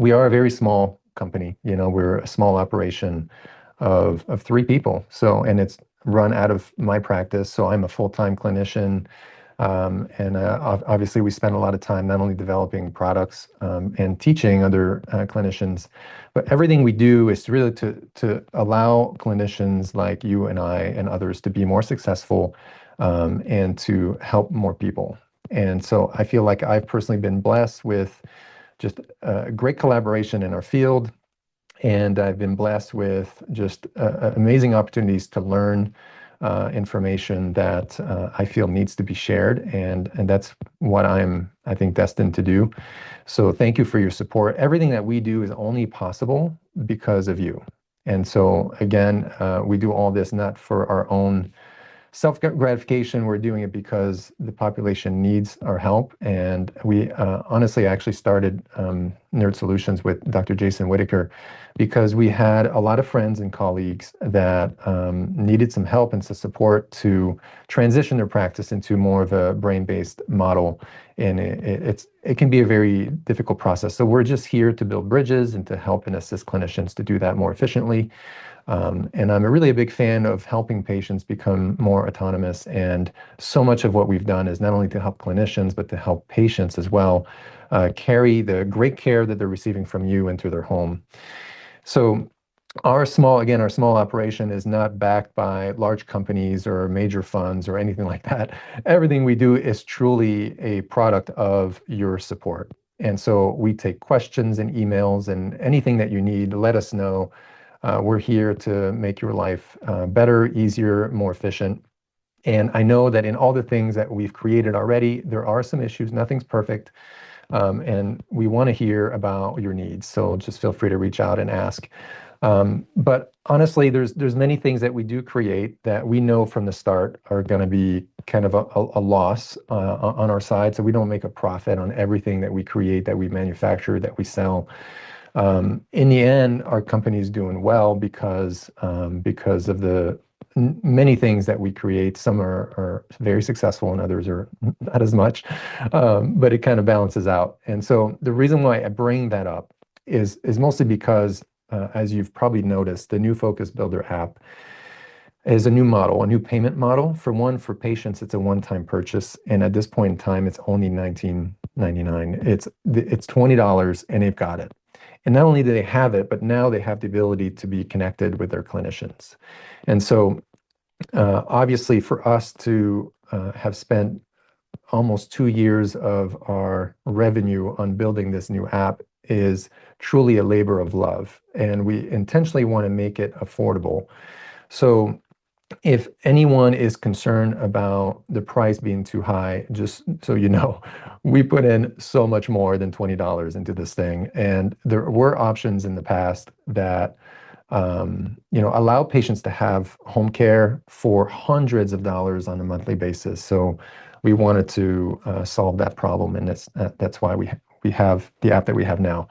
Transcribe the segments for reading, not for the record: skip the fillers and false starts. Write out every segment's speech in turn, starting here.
we are a very small company. We're a small operation of 3 people. So, and it's run out of my practice. So I'm a full-time clinician. And obviously, we spend a lot of time not only developing products and teaching other clinicians, but everything we do is really to allow clinicians like you and I and others to be more successful and to help more people. And so I feel like I've personally been blessed with just great collaboration in our field. And I've been blessed with just amazing opportunities to learn information that I feel needs to be shared, and that's what I think, destined to do. So thank you for your support. Everything that we do is only possible because of you. And so again, we do all this not for our own self-gratification. We're doing it because the population needs our help. And we honestly actually started NeurdSolutions with Dr. Jason Whitaker because we had a lot of friends and colleagues that needed some help and some support to transition their practice into more of a brain-based model. And it can be a very difficult process. So we're just here to build bridges and to help and assist clinicians to do that more efficiently. And I'm really a big fan of helping patients become more autonomous. And so much of what we've done is not only to help clinicians, but to help patients as well carry the great care that they're receiving from you into their home. So our small operation is not backed by large companies or major funds or anything like that. Everything we do is truly a product of your support. And so we take questions and emails and anything that you need, let us know. We're here to make your life better, easier, more efficient. And I know that in all the things that we've created already, there are some issues. Nothing's perfect. And we want to hear about your needs. So just feel free to reach out and ask. But honestly, there's many things that we do create that we know from the start are going to be kind of a loss on our side. So we don't make a profit on everything that we create, that we manufacture, that we sell. In the end, our company is doing well because of the many things that we create. Some are very successful and others are not as much, but it kind of balances out. And so the reason why I bring that up is mostly because, as you've probably noticed, the new Focus Builder app is a new model, a new payment model. For patients, it's a one-time purchase, and at this point in time, it's only $19.99. It's $20, and they've got it. And not only do they have it, but now they have the ability to be connected with their clinicians. And so, obviously, for us to have spent almost 2 years of our revenue on building this new app is truly a labor of love. And we intentionally want to make it affordable. So if anyone is concerned about the price being too high, just so you know, we put in so much more than $20 into this thing. And there were options in the past that allow patients to have home care for hundreds of dollars on a monthly basis. So we wanted to solve that problem, and that's why we have the app that we have now.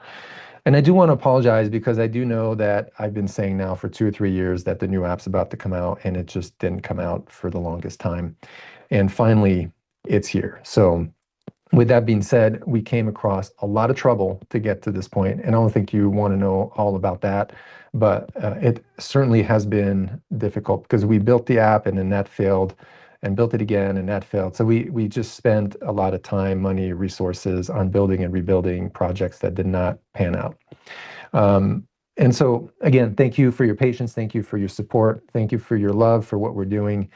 And I do want to apologize because I do know that I've been saying now for 2 or 3 years that the new app's about to come out, and it just didn't come out for the longest time. And finally, it's here. So with that being said, we came across a lot of trouble to get to this point, and I don't think you want to know all about that, but it certainly has been difficult because we built the app and then that failed, and built it again and that failed. So we just spent a lot of time, money, resources on building and rebuilding projects that did not pan out. And so again, thank you for your patience. Thank you for your support. Thank you for your love for what we're doing.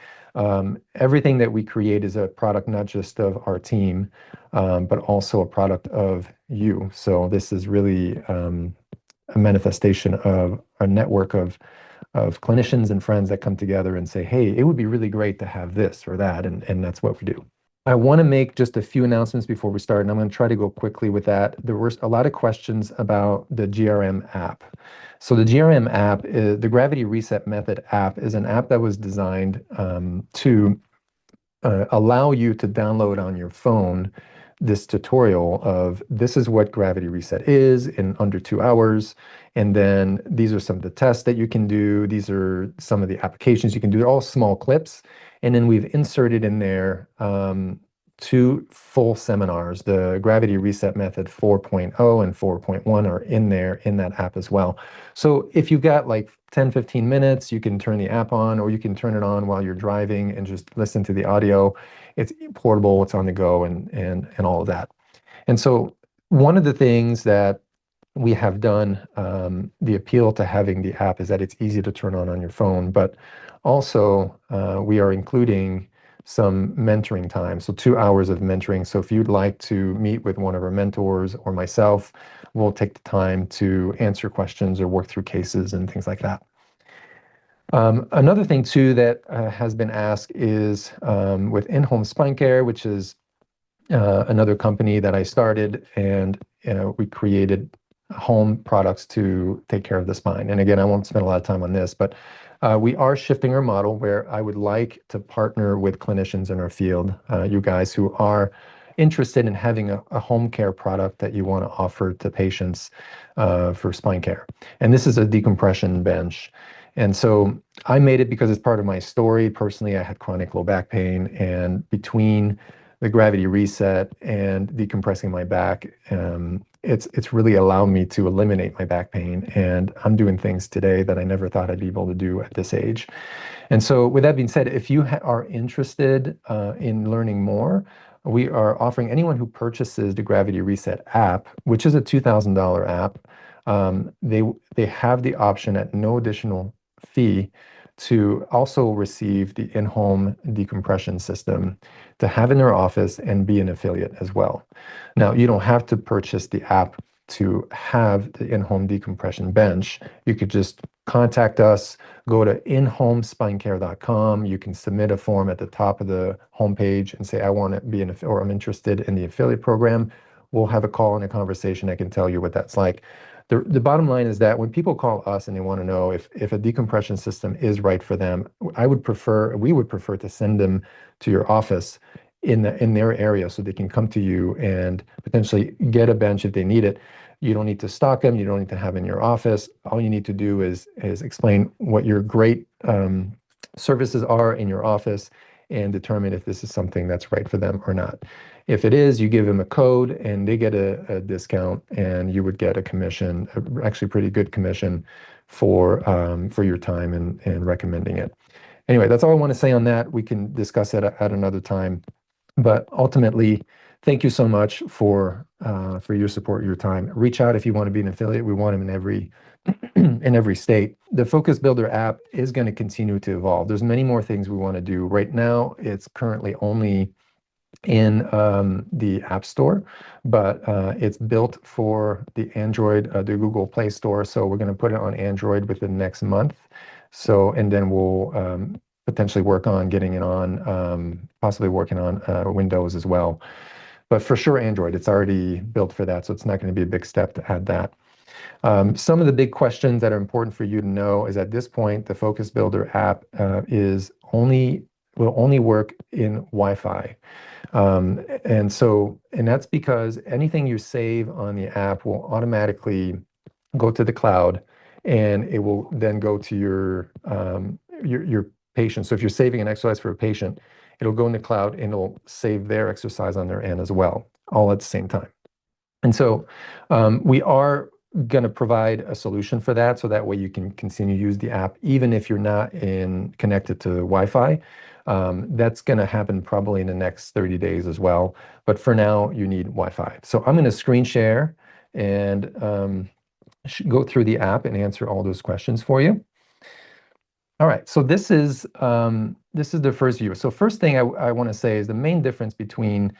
Everything that we create is a product not just of our team, but also a product of you. So this is really a manifestation of a network of clinicians and friends that come together and say, hey, it would be really great to have this or that, and that's what we do. I want to make just a few announcements before we start, and I'm going to try to go quickly with that. There were a lot of questions about the GRM app. So the GRM app, the Gravity Reset Method app, is an app that was designed to allow you to download on your phone this tutorial of this is what gravity reset is in under 2 hours. And then these are some of the tests that you can do. These are some of the applications you can do. They're all small clips. And then we've inserted in there two full seminars. The Gravity Reset Method 4.0 and 4.1 are in there in that app as well. So if you've got like 10, 15 minutes, you can turn the app on, or you can turn it on while you're driving and just listen to the audio. It's portable, it's on the go, and all of that. And so one of the things that we have done, the appeal to having the app is that it's easy to turn on your phone, but also we are including some mentoring time, so 2 hours of mentoring. So if you'd like to meet with one of our mentors or myself, we'll take the time to answer questions or work through cases and things like that. Another thing too that has been asked is with in-home spine care, which is another company that I started, and we created home products to take care of the spine. And again, I won't spend a lot of time on this, but we are shifting our model where I would like to partner with clinicians in our field, you guys who are interested in having a home care product that you want to offer to patients for spine care. And this is a decompression bench. And so I made it because it's part of my story. Personally, I had chronic low back pain, and between the gravity reset and decompressing my back, it's really allowed me to eliminate my back pain. And I'm doing things today that I never thought I'd be able to do at this age. And so with that being said, if you are interested in learning more, we are offering anyone who purchases the Gravity Reset app, which is a $2,000 app, they have the option at no additional fee to also receive the in-home decompression system to have in their office and be an affiliate as well. Now, you don't have to purchase the app to have the in-home decompression bench. You could just contact us, go to inhomespinecare.com. You can submit a form at the top of the homepage and say, I want to be or I'm interested in the affiliate program. We'll have a call and a conversation. I can tell you what that's like. The bottom line is that when people call us and they want to know if a decompression system is right for them, we would prefer to send them to your office in their area so they can come to you and potentially get a bench if they need it. You don't need to stock them. You don't need to have in your office. All you need to do is explain what your great services are in your office and determine if this is something that's right for them or not. If it is, you give them a code and they get a discount, and you would get a commission, actually pretty good commission for your time and recommending it. Anyway, that's all I want to say on that. We can discuss it at another time. But ultimately, thank you so much for your support, your time. Reach out if you want to be an affiliate. We want them in every state. The Focus Builder app is going to continue to evolve. There's many more things we want to do. Right now, it's currently only in the App Store, but it's built for the Android, the Google Play Store. So we're going to put it on Android within the next month. So, and then we'll potentially work on getting it on, possibly working on Windows as well. But for sure, Android, it's already built for that. So it's not going to be a big step to add that. Some of the big questions that are important for you to know is at this point, the Focus Builder app will only work in Wi-Fi. And that's because anything you save on the app will automatically go to the cloud, and it will then go to your patient. So if you're saving an exercise for a patient, it'll go in the cloud and it'll save their exercise on their end as well, all at the same time. And so we are going to provide a solution for that, so that way you can continue to use the app even if you're not connected to Wi-Fi. That's going to happen probably in the next 30 days as well. But for now, you need Wi-Fi. So I'm going to screen share and go through the app and answer all those questions for you. All right, so this is the first view. So first thing I want to say is the main difference between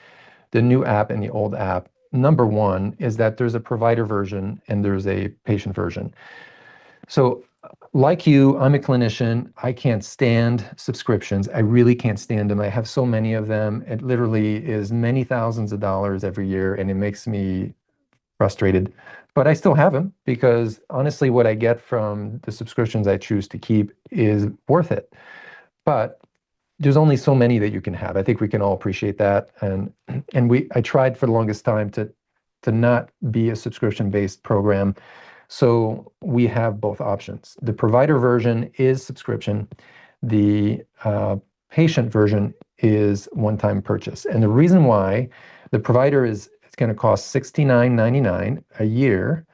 the new app and the old app. Number one is that there's a provider version and there's a patient version. So like you, I'm a clinician. I can't stand subscriptions. I really can't stand them. I have so many of them. It literally is many thousands of dollars every year, and it makes me frustrated. But I still have them because honestly, what I get from the subscriptions I choose to keep is worth it. But there's only so many that you can have. I think we can all appreciate that. And I tried for the longest time to not be a subscription-based program. So we have both options. The provider version is subscription. The patient version is one-time purchase. And the reason why, the provider is, it's going to cost $69.99 a year.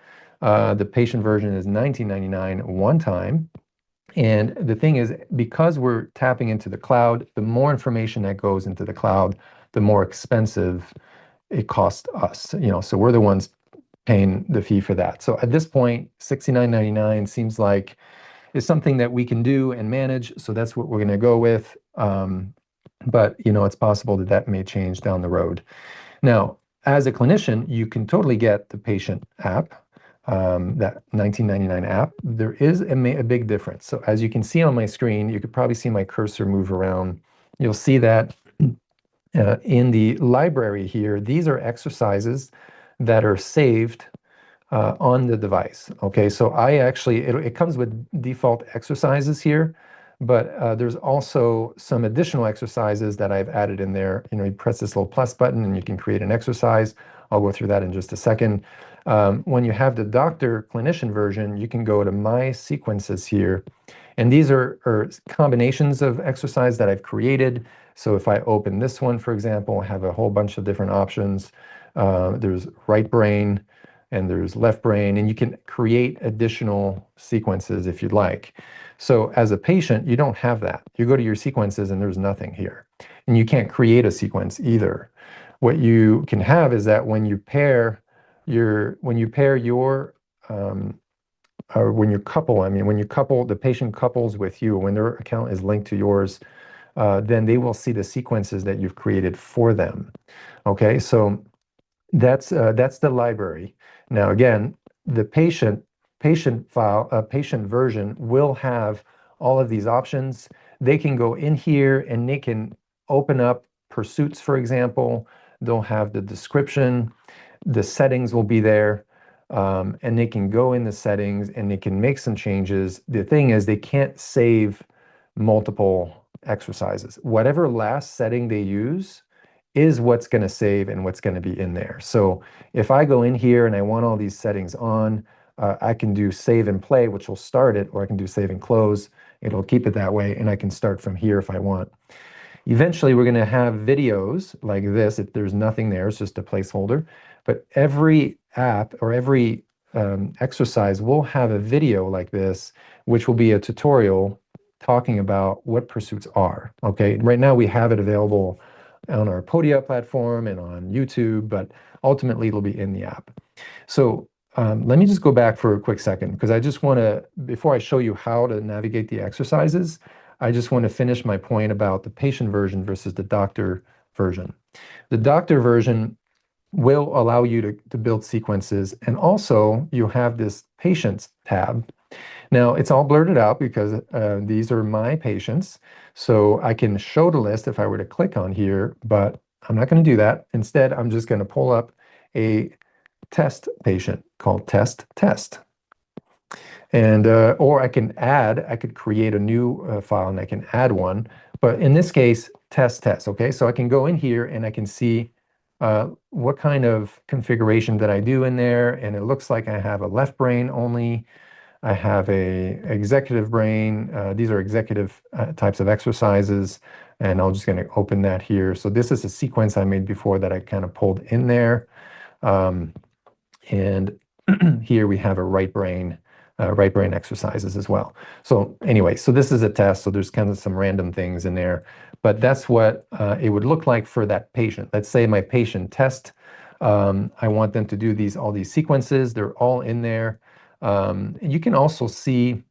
The patient version is $19.99 one time. And the thing is, because we're tapping into the cloud, the more information that goes into the cloud, the more expensive it costs us. So we're the ones paying the fee for that. So at this point, $69.99 seems like it's something that we can do and manage. So that's what we're going to go with. But it's possible that that may change down the road. Now, as a clinician, you can totally get the patient app, that $19.99 app. There is a big difference. So as you can see on my screen, you could probably see my cursor move around. You'll see that in the library here, these are exercises that are saved on the device. Okay, so it comes with default exercises here, but there's also some additional exercises that I've added in there. You press this little plus button and you can create an exercise. I'll go through that in just a second. When you have the doctor clinician version, you can go to my sequences here. And these are combinations of exercise that I've created. So if I open this one, for example, I have a whole bunch of different options. There's right brain and there's left brain, and you can create additional sequences if you'd like. So as a patient, you don't have that. You go to your sequences and there's nothing here. And you can't create a sequence either. What you can have is that when you couple, the patient couples with you, when their account is linked to yours, then they will see the sequences that you've created for them. Okay, so that's the library. Now again, the patient version will have all of these options. They can go in here and they can open up pursuits, for example. They'll have the description, the settings will be there, and they can go in the settings and they can make some changes. The thing is, they can't save multiple exercises. Whatever last setting they use is what's going to save and what's going to be in there. So if I go in here and I want all these settings on, I can do save and play, which will start it, or I can do save and close. It'll keep it that way, and I can start from here if I want. Eventually, we're going to have videos like this. If there's nothing there, it's just a placeholder. But every app or every exercise will have a video like this, which will be a tutorial talking about what pursuits are. Okay, right now we have it available on our Podia platform and on YouTube, but ultimately it'll be in the app. So let me just go back for a quick second, because I just want to, before I show you how to navigate the exercises, I just want to finish my point about the patient version versus the doctor version. The doctor version will allow you to build sequences, and also you have this patients tab. Now it's all blurred out because these are my patients, so I can show the list if I were to click on here, but I'm not going to do that. Instead, I'm just going to pull up a test patient called test. And or I could create a new file and I can add one, but in this case, test. Okay, so I can go in here and I can see what kind of configuration that I do in there, and it looks like I have a left brain only. I have a executive brain. These are executive types of exercises, and I'm just going to open that here. So this is a sequence I made before that I kind of pulled in there. And here we have a right brain exercises as well. So anyway, so this is a test. So there's kind of some random things in there, but that's what it would look like for that patient. Let's say my patient test. I want them to do all these sequences. They're all in there. You can also see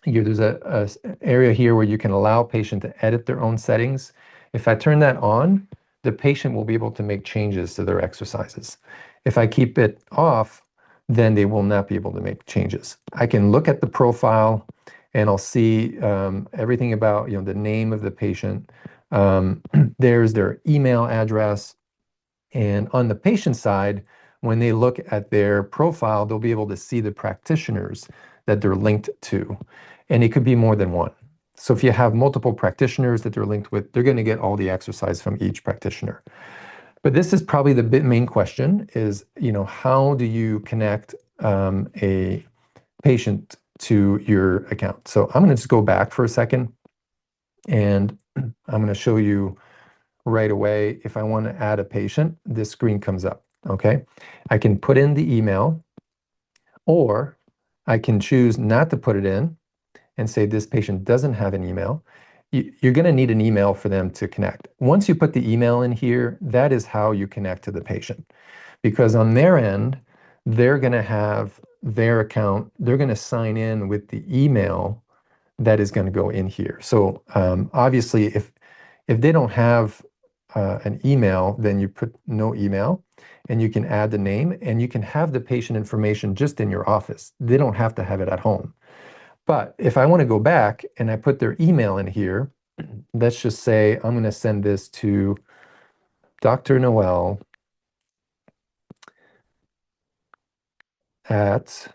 here, there's a area here where you can allow patient to edit their own settings. If I turn that on, the patient will be able to make changes to their exercises. If I keep it off, then they will not be able to make changes. I can look at the profile and I'll see everything about the name of the patient. There's their email address. And on the patient side, when they look at their profile, they'll be able to see the practitioners that they're linked to. And it could be more than one. So if you have multiple practitioners that they're linked with, they're going to get all the exercise from each practitioner. But this is probably the main question is, how do you connect a patient to your account? So I'm going to just go back for a second, and I'm going to show you right away, if I want to add a patient, this screen comes up, okay? I can put in the email, or I can choose not to put it in and say this patient doesn't have an email. You're going to need an email for them to connect. Once you put the email in here, that is how you connect to the patient. Because on their end, they're going to have their account, they're going to sign in with the email that is going to go in here. So obviously, if they don't have an email, then you put no email, and you can add the name, and you can have the patient information just in your office. They don't have to have it at home. But if I want to go back and I put their email in here, let's just say I'm going to send this to Dr. Noel at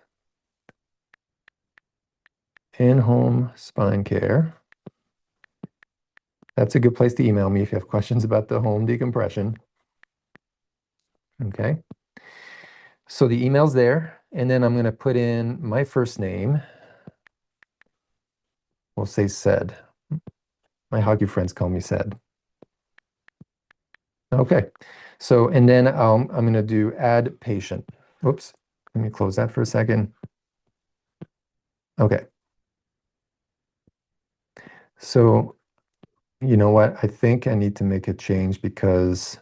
In-Home Spine Care. That's a good place to email me if you have questions about the home decompression. Okay. So the email's there, and then I'm going to put in my first name. We'll say Said. My hockey friends call me Said. Okay. So, and then I'm going to do add patient. Whoops. Let me close that for a second. Okay. So, you know what? I think I need to make a change because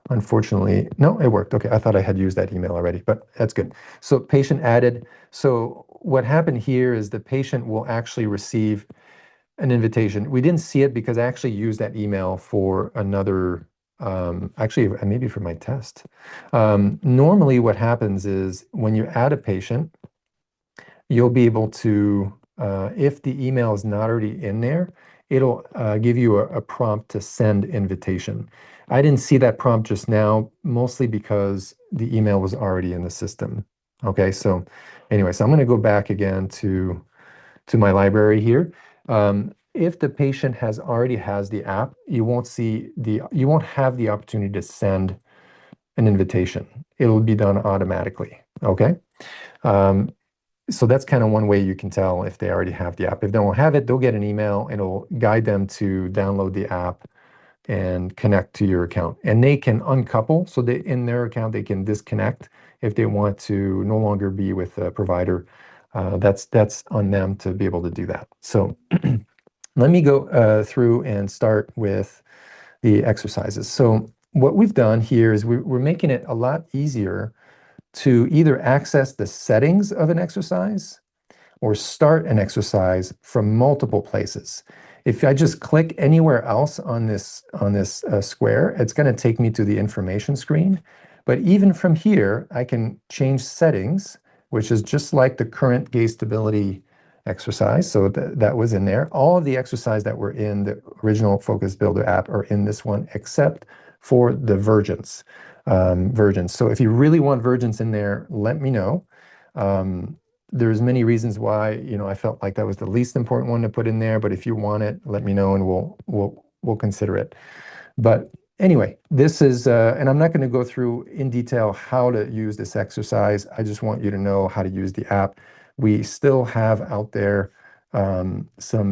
unfortunately, no, it worked. Okay, I thought I had used that email already, but that's good. So patient added. So what happened here is the patient will actually receive an invitation. We didn't see it because I actually used that email for another, actually maybe for my test. Normally what happens is when you add a patient, you'll be able to, if the email is not already in there, it'll give you a prompt to send invitation. I didn't see that prompt just now, mostly because the email was already in the system. Okay, so anyway, so I'm going to go back again to my library here. If the patient already has the app, you won't have the opportunity to send an invitation. It'll be done automatically. Okay. So that's kind of one way you can tell if they already have the app. If they don't have it, they'll get an email and it'll guide them to download the app and connect to your account. And they can uncouple, so they in their account they can disconnect if they want to no longer be with a provider. That's on them to be able to do that. So let me go through and start with the exercises. So what we've done here is we're making it a lot easier to either access the settings of an exercise or start an exercise from multiple places. If I just click anywhere else on this square, it's going to take me to the information screen. But even from here, I can change settings, which is just like the current gaze stability exercise. So that was in there. All of the exercise that were in the original Focus Builder app are in this one, except for the vergence. So if you really want vergence in there, let me know. There's many reasons why, I felt like that was the least important one to put in there, but if you want it, let me know and we'll consider it. But anyway, this is, and I'm not going to go through in detail how to use this exercise. I just want you to know how to use the app. We still have out there some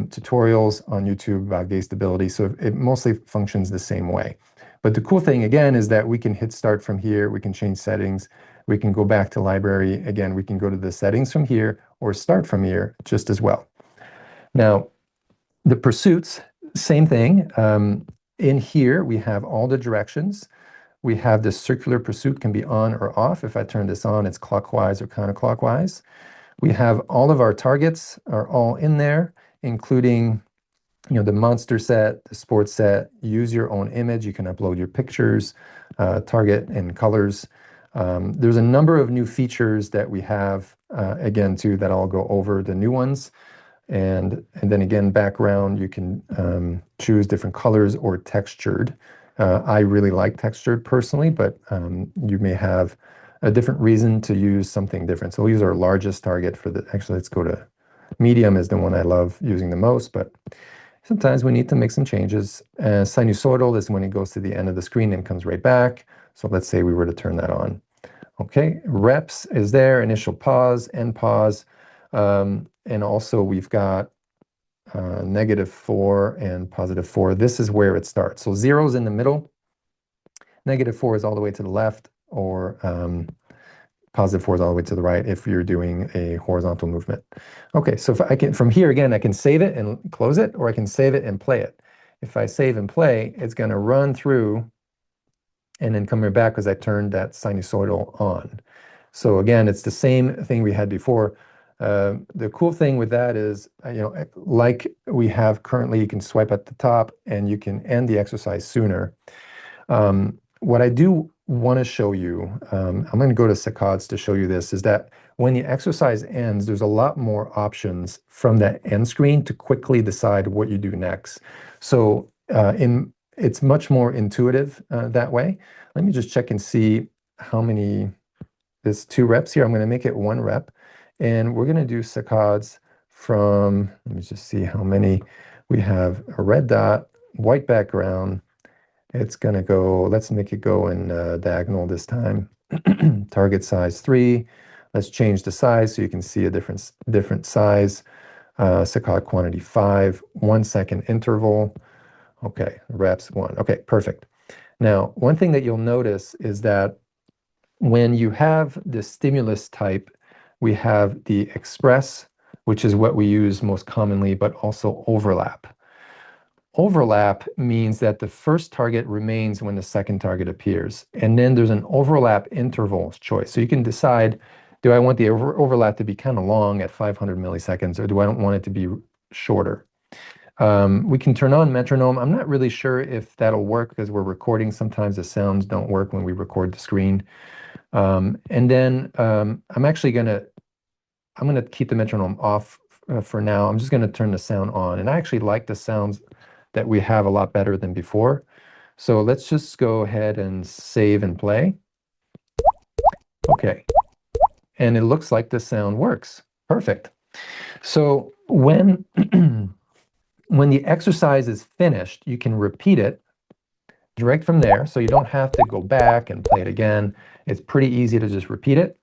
tutorials on YouTube about gaze stability, so it mostly functions the same way. But the cool thing, again, is that we can hit start from here. We can change settings. We can go back to library. Again, we can go to the settings from here or start from here just as well. Now, the pursuits, same thing. In here, we have all the directions. We have the circular pursuit can be on or off. If I turn this on, it's clockwise or counterclockwise. We have all of our targets are all in there, including the monster set, the sports set. Use your own image. You can upload your pictures, target and colors. There's a number of new features that we have, again, too, that I'll go over the new ones. And then again, background, you can choose different colors or textured. I really like textured personally, but you may have a different reason to use something different. So we'll use our largest target actually, let's go to medium is the one I love using the most, but sometimes we need to make some changes. Sinusoidal is when it goes to the end of the screen and comes right back. So let's say we were to turn that on. Okay, reps is there, initial pause, end pause. And also we've got -4 and +4, this is where it starts. So 0's in the middle, -4 is all the way to the left, or +4 is all the way to the right if you're doing a horizontal movement. Okay, so if I can, from here again, I can save it and close it, or I can save it and play it. If I save and play, it's going to run through and then come back because I turned that sinusoidal on. So again, it's the same thing we had before. The cool thing with that is, like we have currently, you can swipe at the top and you can end the exercise sooner. What I do want to show you, I'm going to go to saccades to show you this, is that when the exercise ends, there's a lot more options from that end screen to quickly decide what you do next. So it's much more intuitive that way. Let me just check and see how many, there's 2 reps here. I'm going to make it 1 rep. And we're going to do saccades from, let me just see how many. We have a red dot, white background. It's going to go, let's make it go in diagonal this time. Target size 3. Let's change the size so you can see a different size. Saccade quantity 5, 1 second interval. Okay, reps 1. Okay, perfect. Now, one thing that you'll notice is that when you have the stimulus type, we have the express, which is what we use most commonly, but also overlap. Overlap means that the first target remains when the second target appears. And then there's an overlap interval choice. So you can decide, do I want the overlap to be kind of long at 500 milliseconds, or do I want it to be shorter? We can turn on metronome. I'm not really sure if that'll work because we're recording. Sometimes the sounds don't work when we record the screen. I'm actually I'm gonna keep the metronome off for now. I'm just gonna turn the sound on, and I actually like the sounds that we have a lot better than before. So let's just go ahead and save and play. Okay, and it looks like the sound works. Perfect. So when when the exercise is finished, you can repeat it direct from there, so you don't have to go back and play it again. It's pretty easy to just repeat it.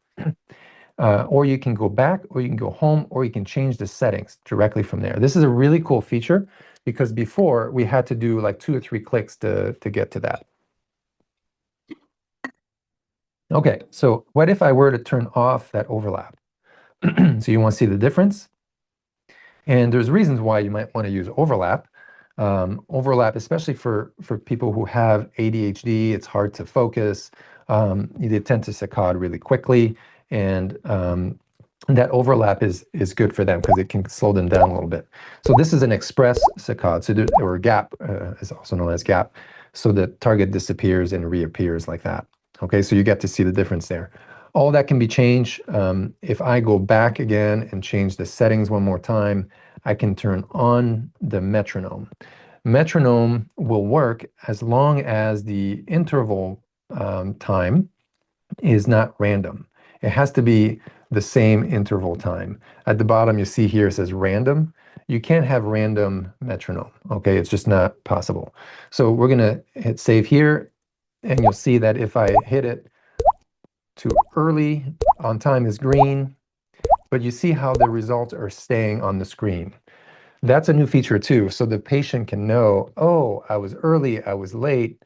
Or you can go back, or you can go home, or you can change the settings directly from there. This is a really cool feature because before we had to do like 2 or 3 clicks to get to that. Okay, so what if I were to turn off that overlap? So you want to see the difference? And there's reasons why you might want to use overlap. Overlap, especially for people who have ADHD, it's hard to focus. They tend to saccade really quickly, and that overlap is good for them because it can slow them down a little bit. So this is an express saccade, so or gap is also known as gap. So the target disappears and reappears like that. Okay, so you get to see the difference there. All that can be changed. If I go back again and change the settings one more time, I can turn on the metronome. Metronome will work as long as the interval time is not random. It has to be the same interval time. At the bottom, you see here it says random. You can't have random metronome, okay? It's just not possible. So we're gonna hit save here, and you'll see that if I hit it too early, on time is green, but you see how the results are staying on the screen. That's a new feature too, so the patient can know, oh, I was early, I was late,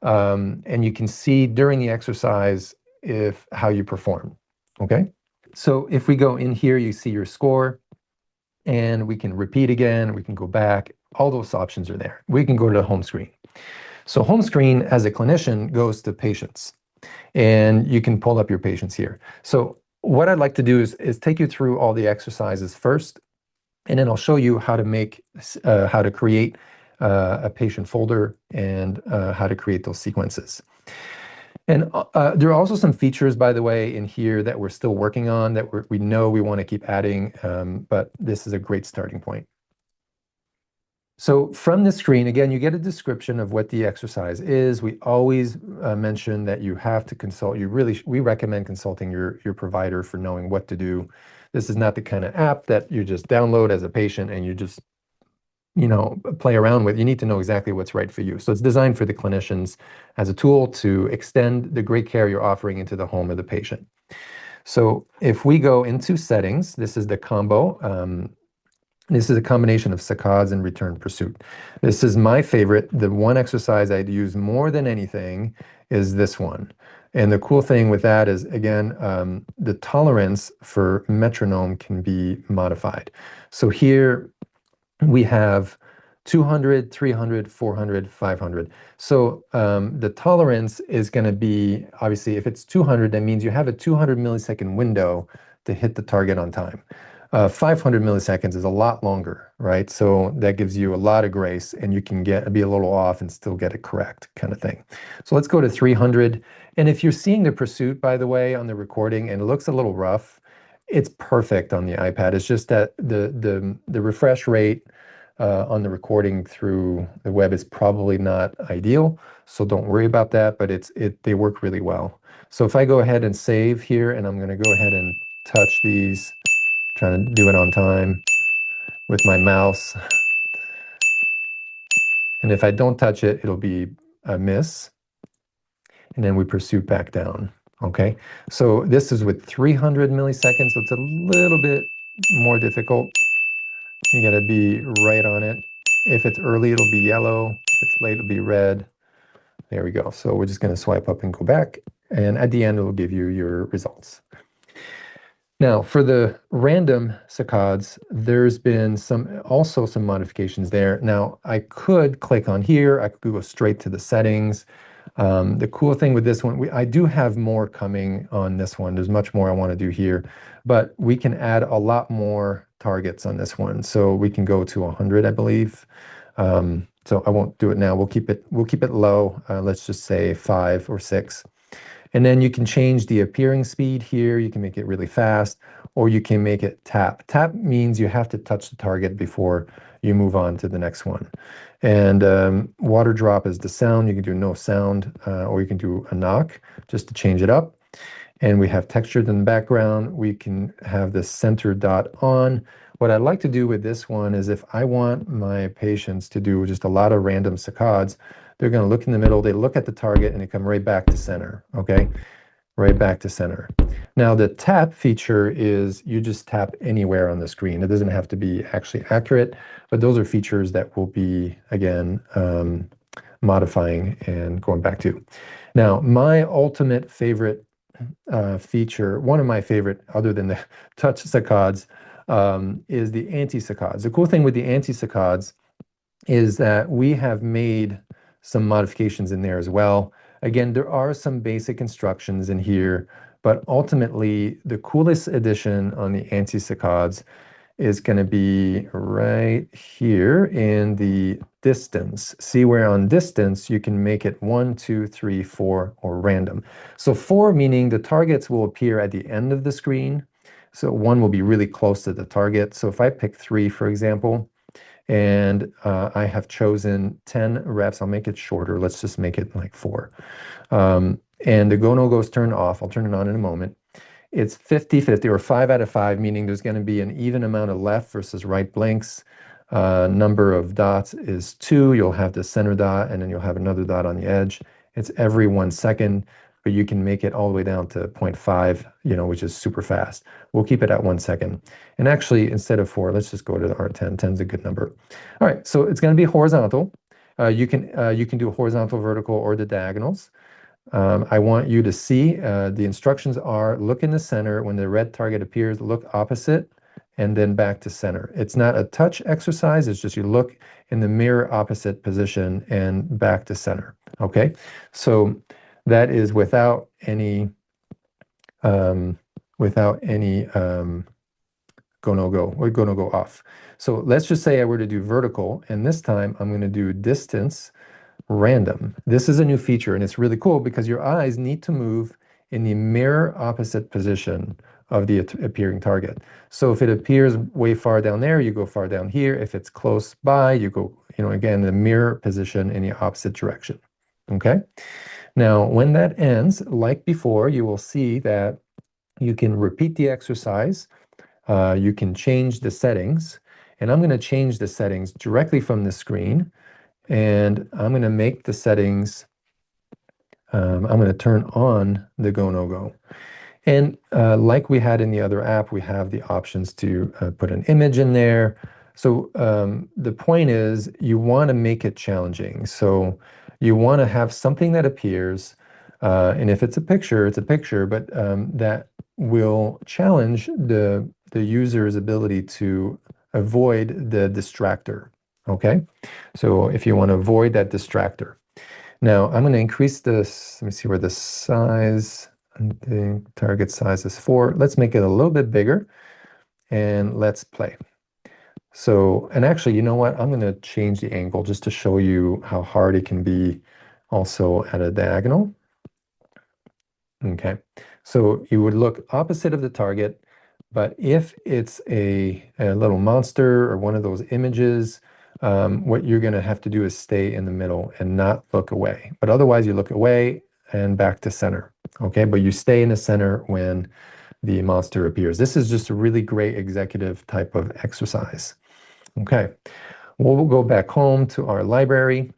and you can see during the exercise how you perform, okay? So if we go in here, you see your score, and we can repeat again, we can go back, all those options are there. We can go to the home screen. So home screen, as a clinician, goes to patients, and you can pull up your patients here. So what I'd like to do is take you through all the exercises first, and then I'll show you how to create a patient folder and how to create those sequences. And there are also some features, by the way, in here that we're still working on that we know we want to keep adding, but this is a great starting point. So from the screen, again, you get a description of what the exercise is. We always mention that you have to consult. We recommend consulting your provider for knowing what to do. This is not the kind of app that you just download as a patient and you just play around with. You need to know exactly what's right for you. So it's designed for the clinicians as a tool to extend the great care you're offering into the home of the patient. So if we go into settings, this is the combo. This is a combination of saccades and return pursuit. This is my favorite. The one exercise I'd use more than anything is this one. And the cool thing with that is, again, the tolerance for metronome can be modified. So here we have 200, 300, 400, 500. So the tolerance is going to be, obviously, if it's 200, that means you have a 200 millisecond window to hit the target on time. 500 milliseconds is a lot longer, right? So that gives you a lot of grace, and you can be a little off and still get it correct, kind of thing. So let's go to 300. And if you're seeing the pursuit, by the way, on the recording, and it looks a little rough, it's perfect on the iPad. It's just that the refresh rate on the recording through the web is probably not ideal, so don't worry about that, but they work really well. So if I go ahead and save here, and I'm going to go ahead and touch these, trying to do it on time with my mouse. And if I don't touch it, it'll be a miss. And then we pursue back down. Okay, so this is with 300 milliseconds, so it's a little bit more difficult. You got to be right on it. If it's early, it'll be yellow. If it's late, it'll be red. There we go. So we're just going to swipe up and go back. And at the end, it'll give you your results. Now, for the random saccades, there's been also some modifications there. Now, I could click on here. I could go straight to the settings. The cool thing with this one, I do have more coming on this one. There's much more I want to do here, but we can add a lot more targets on this one. So we can go to 100, I believe. So I won't do it now. We'll keep it low. Let's just say 5 or 6. And then you can change the appearing speed here. You can make it really fast, or you can make it tap. Tap means you have to touch the target before you move on to the next one. And water drop is the sound. You can do no sound, or you can do a knock just to change it up. And we have textured in the background. We can have the center dot on. What I'd like to do with this one is, if I want my patients to do just a lot of random saccades, they're going to look in the middle, they look at the target, and they come right back to center, okay? Right back to center. Now, the tap feature is you just tap anywhere on the screen. It doesn't have to be actually accurate, but those are features that will be, again, modifying and going back to. Now, my ultimate favorite feature, one of my favorite, other than the touch saccades, is the anti-saccades. The cool thing with the anti-saccades is that we have made some modifications in there as well. Again, there are some basic instructions in here, but ultimately the coolest addition on the anti-saccades is going to be right here in the distance. See where on distance you can make it 1, 2, 3, 4, or random. So 4 meaning the targets will appear at the end of the screen. So 1 will be really close to the target. So if I pick 3, for example, and I have chosen 10 reps. I'll make it shorter. Let's just make it like 4. And the go, no go is turned off. I'll turn it on in a moment. It's 50-50, or 5 out of 5, meaning there's going to be an even amount of left versus right blinks. Number of dots is 2. You'll have the center dot, and then you'll have another dot on the edge. It's every 1 second, but you can make it all the way down to 0.5, which is super fast. We'll keep it at 1 second. And actually, instead of 4, let's just go to our 10. 10 is a good number. All right, so it's going to be horizontal. You can do horizontal, vertical, or the diagonals. I want you to see the instructions are: look in the center. When the red target appears, look opposite, and then back to center. It's not a touch exercise. It's just you look in the mirror opposite position and back to center. Okay, so that is without any go no go, or go no go off. So let's just say I were to do vertical, and this time I'm going to do distance random. This is a new feature, and it's really cool because your eyes need to move in the mirror opposite position of the appearing target. So if it appears way far down there, you go far down here. If it's close by, you go, again, the mirror position in the opposite direction. Okay? Now, when that ends, like before, you will see that you can repeat the exercise. You can change the settings, and I'm going to change the settings directly from the screen. And I'm going to make the settings, I'm going to turn on the go, no go. And like we had in the other app, we have the options to put an image in there. So the point is you want to make it challenging. So you want to have something that appears, and if it's a picture, it's a picture, but that will challenge the user's ability to avoid the distractor. Okay, so if you want to avoid that distractor. Now I'm going to increase this. Let me see where the size, I think target size is 4. Let's make it a little bit bigger and let's play. So, and actually, you know what? I'm going to change the angle just to show you how hard it can be also at a diagonal. Okay, so you would look opposite of the target, but if it's a little monster or one of those images, what you're going to have to do is stay in the middle and not look away. But otherwise, you look away and back to center. Okay, but you stay in the center when the monster appears. This is just a really great executive type of exercise. Okay, we'll go back home to our library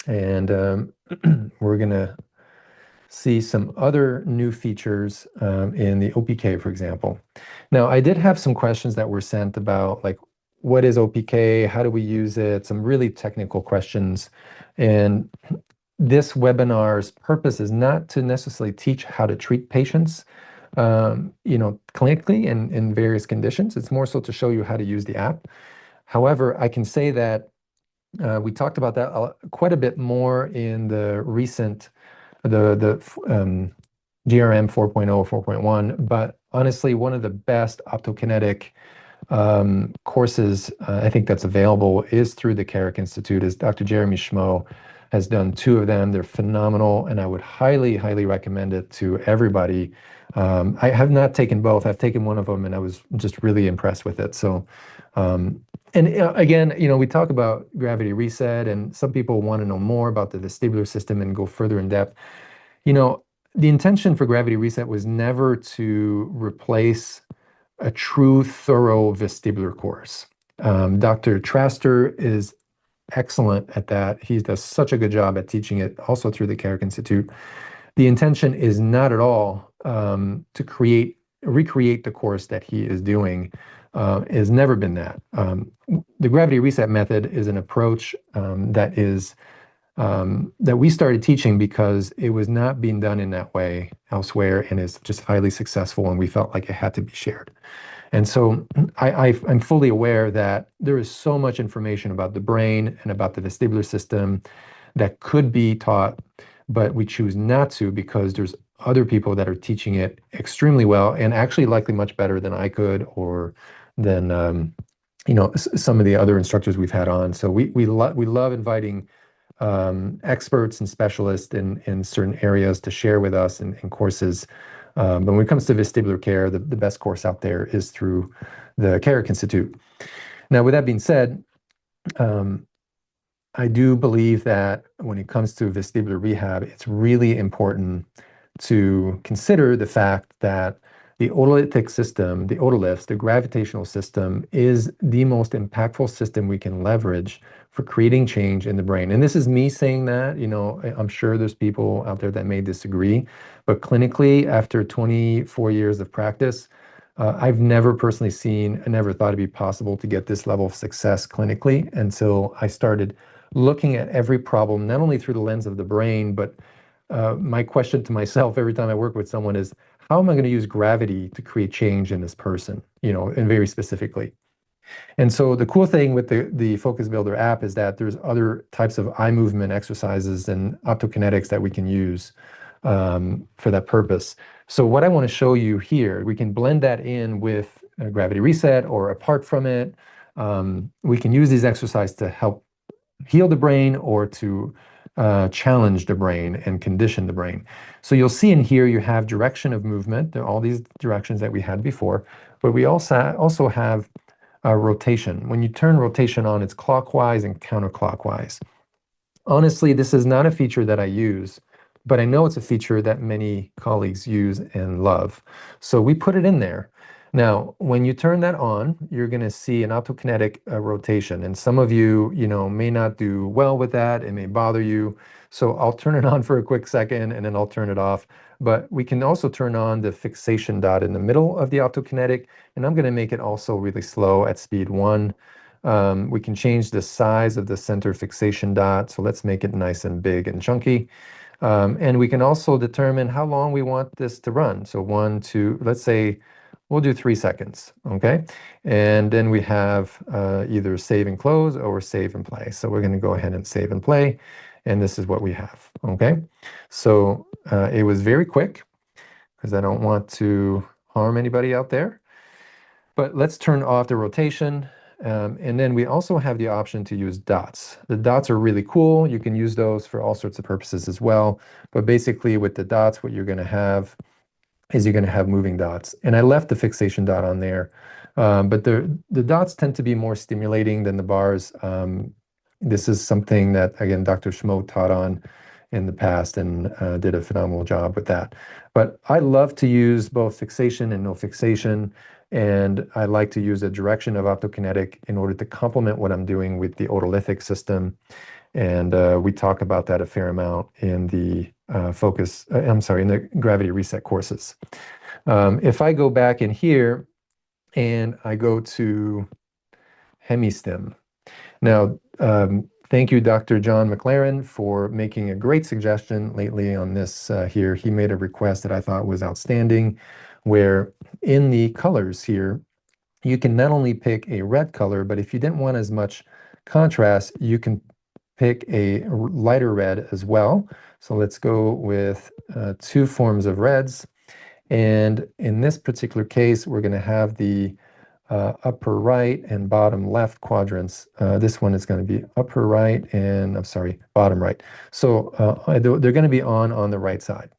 and we're going to see some other new features in the OPK, for example. Now, I did have some questions that were sent about like, what is OPK? How do we use it? Some really technical questions. And this webinar's purpose is not to necessarily teach how to treat patients, clinically and in various conditions. It's more so to show you how to use the app. However, I can say that we talked about that quite a bit more in the recent, the GRM 4.0, 4.1, but honestly, one of the best optokinetic courses I think that's available is through the Carrick Institute, is Dr. Jeremy Schmo has done 2 of them. They're phenomenal, and I would highly, highly recommend it to everybody. I have not taken both. I've taken one of them, and I was just really impressed with it. So, and again, we talk about gravity reset, and some people want to know more about the vestibular system and go further in depth. The intention for gravity reset was never to replace a true, thorough vestibular course. Dr. Traster is excellent at that. He does such a good job at teaching it, also through the Carrick Institute. The intention is not at all to recreate the course that he is doing. Has never been that. The gravity reset method is an approach that we started teaching because it was not being done in that way elsewhere, and is just highly successful, and we felt like it had to be shared. And so I'm fully aware that there is so much information about the brain and about the vestibular system that could be taught, but we choose not to because there's other people that are teaching it extremely well, and actually likely much better than I could, or than some of the other instructors we've had on. So we love inviting experts and specialists in certain areas to share with us in courses. But when it comes to vestibular care, the best course out there is through the Carrick Institute. Now, with that being said, I do believe that when it comes to vestibular rehab, it's really important to consider the fact that the otolytic system, the otoliths, the gravitational system, is the most impactful system we can leverage for creating change in the brain. And this is me saying that, I'm sure there's people out there that may disagree, but clinically, after 24 years of practice, I've never personally seen, I never thought it'd be possible to get this level of success clinically until I started looking at every problem, not only through the lens of the brain, but my question to myself every time I work with someone is, how am I going to use gravity to create change in this person, and very specifically. And so the cool thing with the Focus Builder app is that there's other types of eye movement exercises and optokinetics that we can use for that purpose. So what I want to show you here, we can blend that in with gravity reset or apart from it. We can use these exercises to help heal the brain or to challenge the brain and condition the brain. So you'll see in here you have direction of movement, all these directions that we had before, but we also have rotation. When you turn rotation on, it's clockwise and counterclockwise. Honestly, this is not a feature that I use, but I know it's a feature that many colleagues use and love. So we put it in there. Now, when you turn that on, you're going to see an optokinetic rotation. And some of you, may not do well with that. It may bother you. So I'll turn it on for a quick second and then I'll turn it off. But we can also turn on the fixation dot in the middle of the optokinetic. And I'm going to make it also really slow at speed 1. We can change the size of the center fixation dot. So let's make it nice and big and chunky. And we can also determine how long we want this to run. So 1, 2, let's say we'll do 3 seconds, okay? And then we have either save and close or save and play. So we're going to go ahead and save and play. And this is what we have, okay? So it was very quick because I don't want to harm anybody out there. But let's turn off the rotation. And then we also have the option to use dots. The dots are really cool. You can use those for all sorts of purposes as well. But basically with the dots, what you're going to have is you're going to have moving dots. And I left the fixation dot on there. But the dots tend to be more stimulating than the bars. This is something that, again, Dr. Schmo taught on in the past and did a phenomenal job with that. But I love to use both fixation and no fixation. And I like to use a direction of optokinetic in order to complement what I'm doing with the otolithic system. And we talk about that a fair amount in the in the gravity reset courses. If I go back in here and I go to hemistim. Now, thank you, Dr. John McLaren, for making a great suggestion lately on this here. He made a request that I thought was outstanding, where in the colors here, you can not only pick a red color, but if you didn't want as much contrast, you can pick a lighter red as well. So let's go with 2 forms of reds. And in this particular case, we're going to have the upper right and bottom left quadrants. This one is going to be upper right and, I'm sorry, bottom right. So they're going to be on the right side.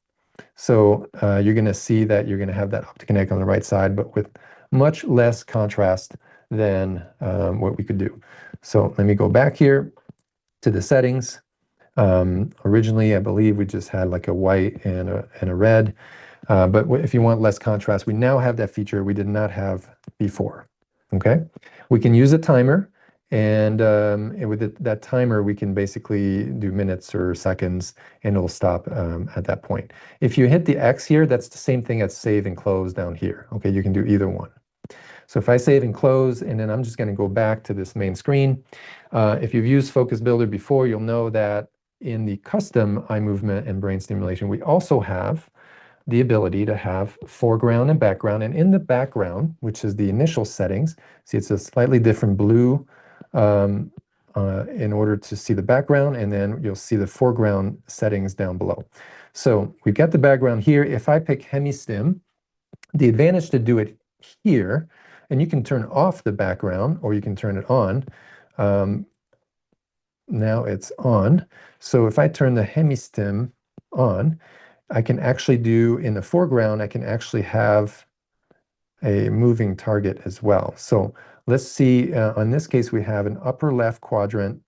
So you're going to see that you're going to have that optokinetic on the right side, but with much less contrast than what we could do. So let me go back here to the settings. Originally, I believe we just had like a white and a red. But if you want less contrast, we now have that feature we did not have before. Okay, we can use a timer, and with that timer, we can basically do minutes or seconds, and it'll stop at that point. If you hit the X here, that's the same thing as save and close down here. Okay, you can do either one. So if I save and close, and then I'm just going to go back to this main screen. If you've used Focus Builder before, you'll know that in the custom eye movement and brain stimulation, we also have the ability to have foreground and background. And in the background, which is the initial settings, see it's a slightly different blue in order to see the background, and then you'll see the foreground settings down below. So we've got the background here. If I pick hemistim, the advantage to do it here, and you can turn off the background or you can turn it on. Now it's on. So if I turn the hemistim on, I can actually do in the foreground, I can actually have a moving target as well. So let's see, on this case, we have an upper left quadrant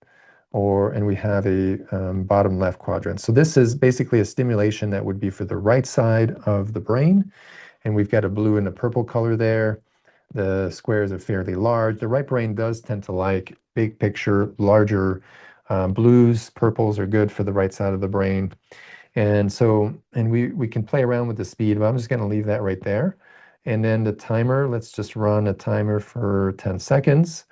and we have a bottom left quadrant. So this is basically a stimulation that would be for the right side of the brain. And we've got a blue and a purple color there. The squares are fairly large. The right brain does tend to like big picture, larger blues. Purples are good for the right side of the brain. And so, we can play around with the speed, but I'm just going to leave that right there. And then the timer, let's just run a timer for 10 seconds.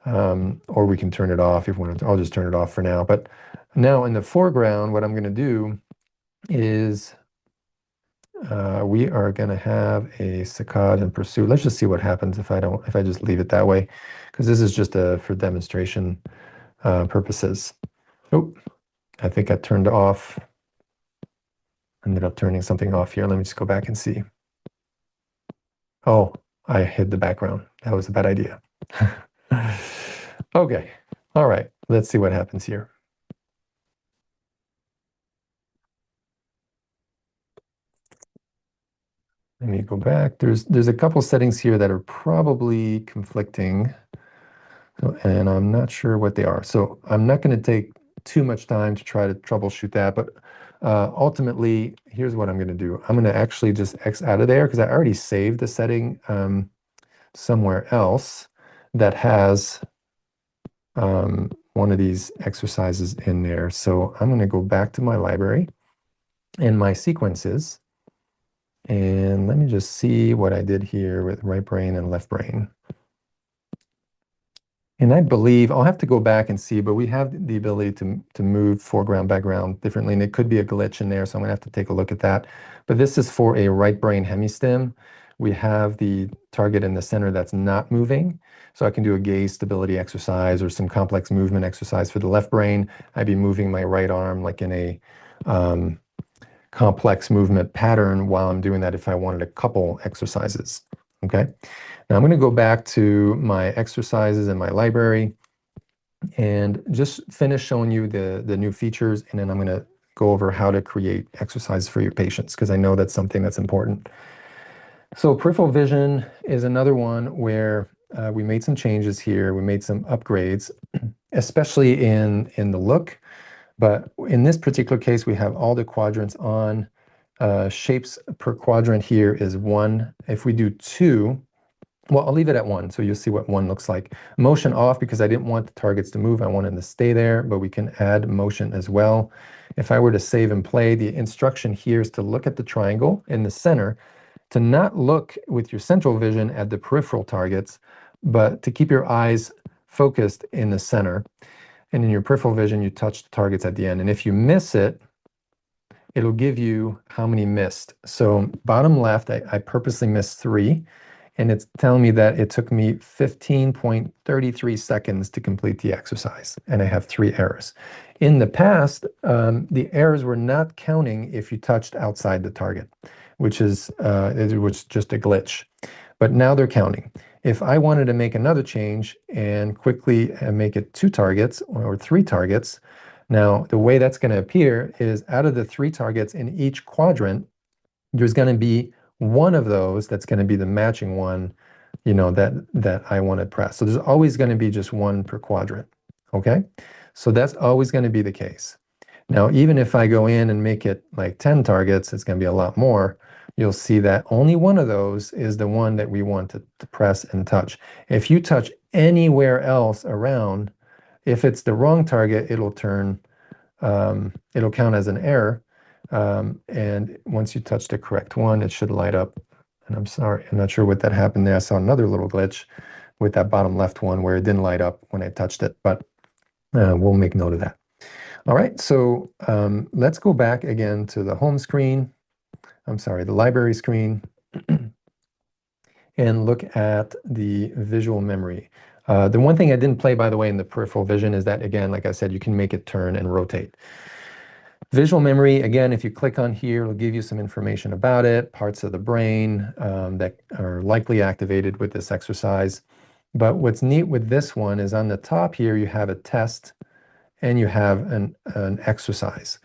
Or we can turn it off if we want to. I'll just turn it off for now. But now in the foreground, what I'm going to do is we are going to have a saccade and pursuit. Let's just see what happens if I just leave it that way, because this is just for demonstration purposes. Oh, I think I turned off. Ended up turning something off here. Let me just go back and see. Oh, I hid the background. That was a bad idea. Okay. All right. Let's see what happens here. Let me go back. There's a couple settings here that are probably conflicting, and I'm not sure what they are. So I'm not going to take too much time to try to troubleshoot that, but ultimately, here's what I'm going to do. I'm going to actually just X out of there because I already saved the setting somewhere else that has one of these exercises in there. So I'm going to go back to my library and my sequences. And let me just see what I did here with right brain and left brain. And I believe, I'll have to go back and see, but we have the ability to move foreground, background differently, and it could be a glitch in there, so I'm gonna have to take a look at that. But this is for a right brain hemistem. We have the target in the center that's not moving, so I can do a gaze stability exercise or some complex movement exercise for the left brain. I'd be moving my right arm like in a complex movement pattern while I'm doing that if I wanted a couple exercises, okay? Now I'm going to go back to my exercises in my library and just finish showing you the new features, and then I'm going to go over how to create exercises for your patients because I know that's something that's important. So peripheral vision is another one where we made some changes here. We made some upgrades, especially in the look. But in this particular case, we have all the quadrants on. Shapes per quadrant here is 1. If we do 2, well, I'll leave it at 1, so you'll see what 1 looks like. Motion off because I didn't want the targets to move. I wanted them to stay there, but we can add motion as well. If I were to save and play, the instruction here is to look at the triangle in the center, to not look with your central vision at the peripheral targets, but to keep your eyes focused in the center. And in your peripheral vision, you touch the targets at the end. And if you miss it, it'll give you how many missed. So bottom left, I purposely missed 3. And it's telling me that it took me 15.33 seconds to complete the exercise. And I have 3 errors. In the past, the errors were not counting if you touched outside the target, which is it was just a glitch. But now they're counting. If I wanted to make another change and quickly make it 2 targets or 3 targets, now the way that's going to appear is out of the 3 targets in each quadrant, there's going to be one of those that's going to be the matching one, you know, that I want to press. So there's always going to be just 1 per quadrant, okay? So that's always going to be the case. Now, even if I go in and make it like 10 targets, it's going to be a lot more. You'll see that only one of those is the one that we want to press and touch. If you touch anywhere else around, if it's the wrong target, it'll count as an error. And once you touch the correct one, it should light up. And I'm sorry, I'm not sure what that happened there. I saw another little glitch with that bottom left one where it didn't light up when I touched it, but we'll make note of that. All right, so let's go back again to the home screen. I'm sorry, the library screen, and look at the visual memory. The one thing I didn't play, by the way, in the peripheral vision is that, again, like I said, you can make it turn and rotate. Visual memory, again, if you click on here, it'll give you some information about it, parts of the brain that are likely activated with this exercise. But what's neat with this one is on the top here, you have a test and you have an exercise.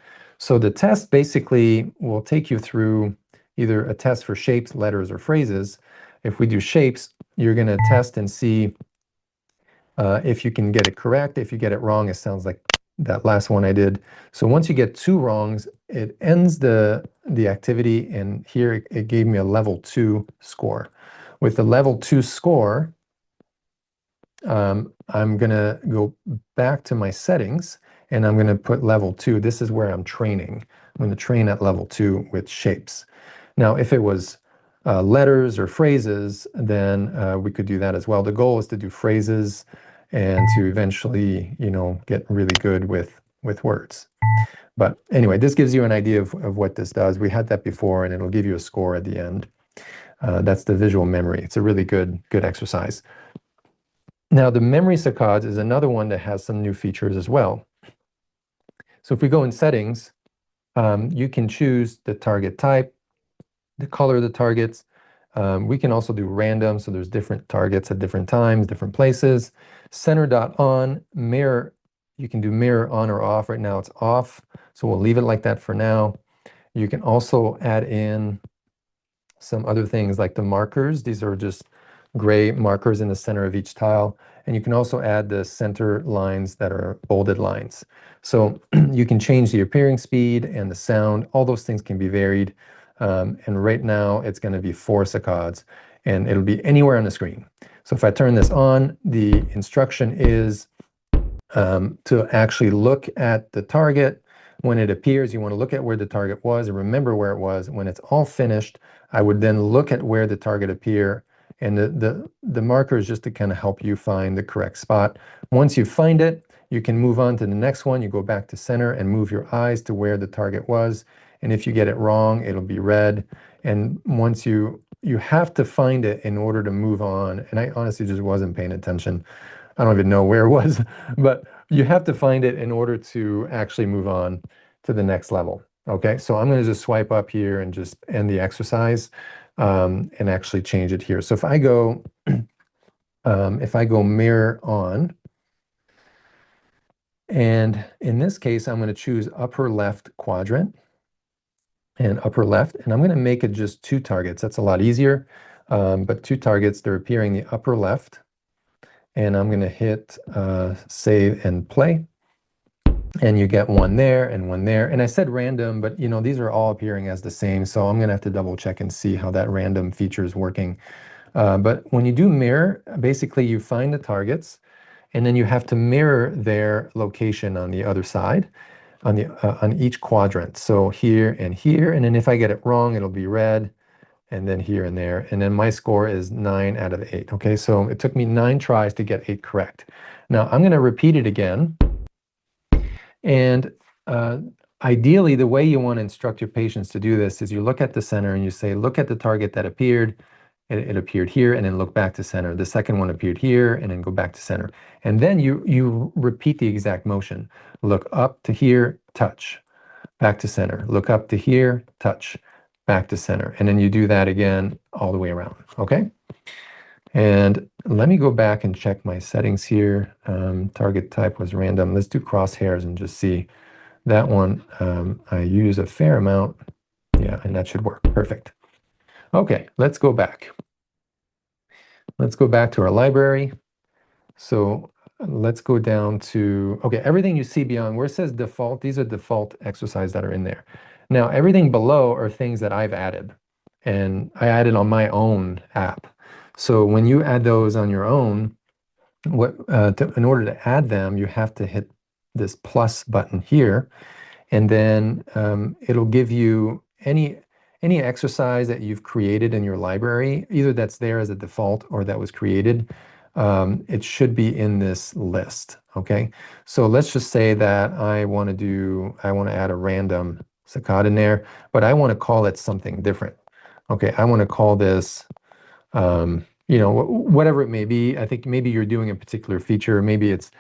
So the test basically will take you through either a test for shapes, letters, or phrases. If we do shapes, you're going to test and see if you can get it correct. If you get it wrong, it sounds like that last one I did. So once you get 2 wrongs, it ends the activity, and here it gave me a level 2 score. With the level 2 score, I'm going to go back to my settings, and I'm going to put level 2. This is where I'm training. I'm going to train at level 2 with shapes. Now, if it was letters or phrases, then we could do that as well. The goal is to do phrases and to eventually, you know, get really good with words. But anyway, this gives you an idea of what this does. We had that before, and it'll give you a score at the end. That's the visual memory. It's a really good exercise. Now, the memory saccades is another one that has some new features as well. So if we go in settings, you can choose the target type, the color of the targets. We can also do random, so there's different targets at different times, different places. Center dot on, mirror, you can do mirror on or off. Right now it's off, so we'll leave it like that for now. You can also add in some other things like the markers. These are just gray markers in the center of each tile. And you can also add the center lines that are bolded lines. So you can change the appearing speed and the sound. All those things can be varied. And right now it's going to be 4 saccades, and it'll be anywhere on the screen. So if I turn this on, the instruction is to actually look at the target. When it appears, you want to look at where the target was and remember where it was. When it's all finished, I would then look at where the target appear And the marker is just to kind of help you find the correct spot. Once you find it, you can move on to the next one. You go back to center and move your eyes to where the target was. And if you get it wrong, it'll be red. And once you have to find it in order to move on. And I honestly just wasn't paying attention. I don't even know where it was, but you have to find it in order to actually move on to the next level. Okay, so I'm going to just swipe up here and just end the exercise and actually change it here. So if I go mirror on, and in this case, I'm going to choose upper left quadrant and upper left, and I'm going to make it just 2 targets. That's a lot easier, but 2 targets, they're appearing in the upper left, and I'm going to hit save and play. And you get one there and one there. And I said random, but these are all appearing as the same. So I'm gonna have to double check and see how that random feature is working. But when you do mirror, basically you find the targets and then you have to mirror their location on the other side, on each quadrant. So here, and then if I get it wrong, it'll be red, and then here and there. And then my score is 9 out of 8. Okay, so it took me 9 tries to get 8 correct. Now I'm gonna repeat it again. And ideally, the way you want to instruct your patients to do this is you look at the center and you say, look at the target that appeared. It appeared here, and then look back to center. The second one appeared here, and then go back to center. And then you repeat the exact motion. Look up to here, touch, back to center. Look up to here, touch, back to center. And then you do that again all the way around, okay? And let me go back and check my settings here. Target type was random. Let's do crosshairs and just see. That one, I use a fair amount. Yeah, and that should work. Perfect. Okay, let's go back. Let's go back to our library. So let's go down to, okay, everything you see beyond where it says default, these are default exercises that are in there. Now, everything below are things that I've added, and I added on my own app. So when you add those on your own, in order to add them, you have to hit this plus button here, and then it'll give you any exercise that you've created in your library, either that's there as a default or that was created. It should be in this list. Okay, so let's just say that I want to add a random saccade in there, but I want to call it something different. Okay, I want to call this whatever it may be. I think maybe you're doing a particular feature. Maybe it's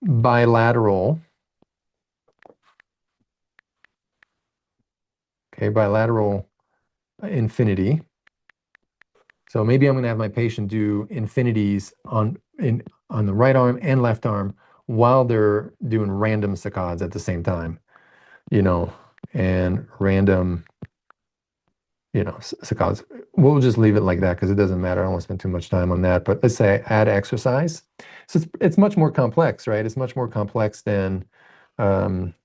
bilateral. Okay, bilateral infinity. So maybe I'm going to have my patient do infinities on the right arm and left arm while they're doing random saccades at the same time, and random saccades. We'll just leave it like that because it doesn't matter. I don't want to spend too much time on that. But let's say add exercise. So it's much more complex, right? It's much more complex than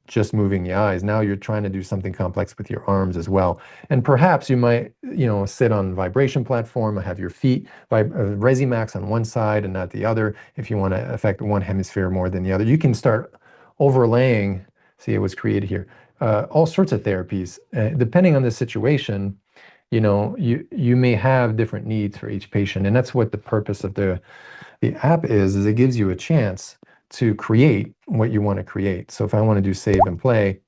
just moving the eyes. Now you're trying to do something complex with your arms as well. And perhaps you might, sit on vibration platform, have your feet Resimax on one side and not the other. If you want to affect one hemisphere more than the other, you can start overlaying. See, it was created here. All sorts of therapies, depending on the situation. You may have different needs for each patient, and that's what the purpose of the app is it gives you a chance to create what you want to create. So if I want to do save and play,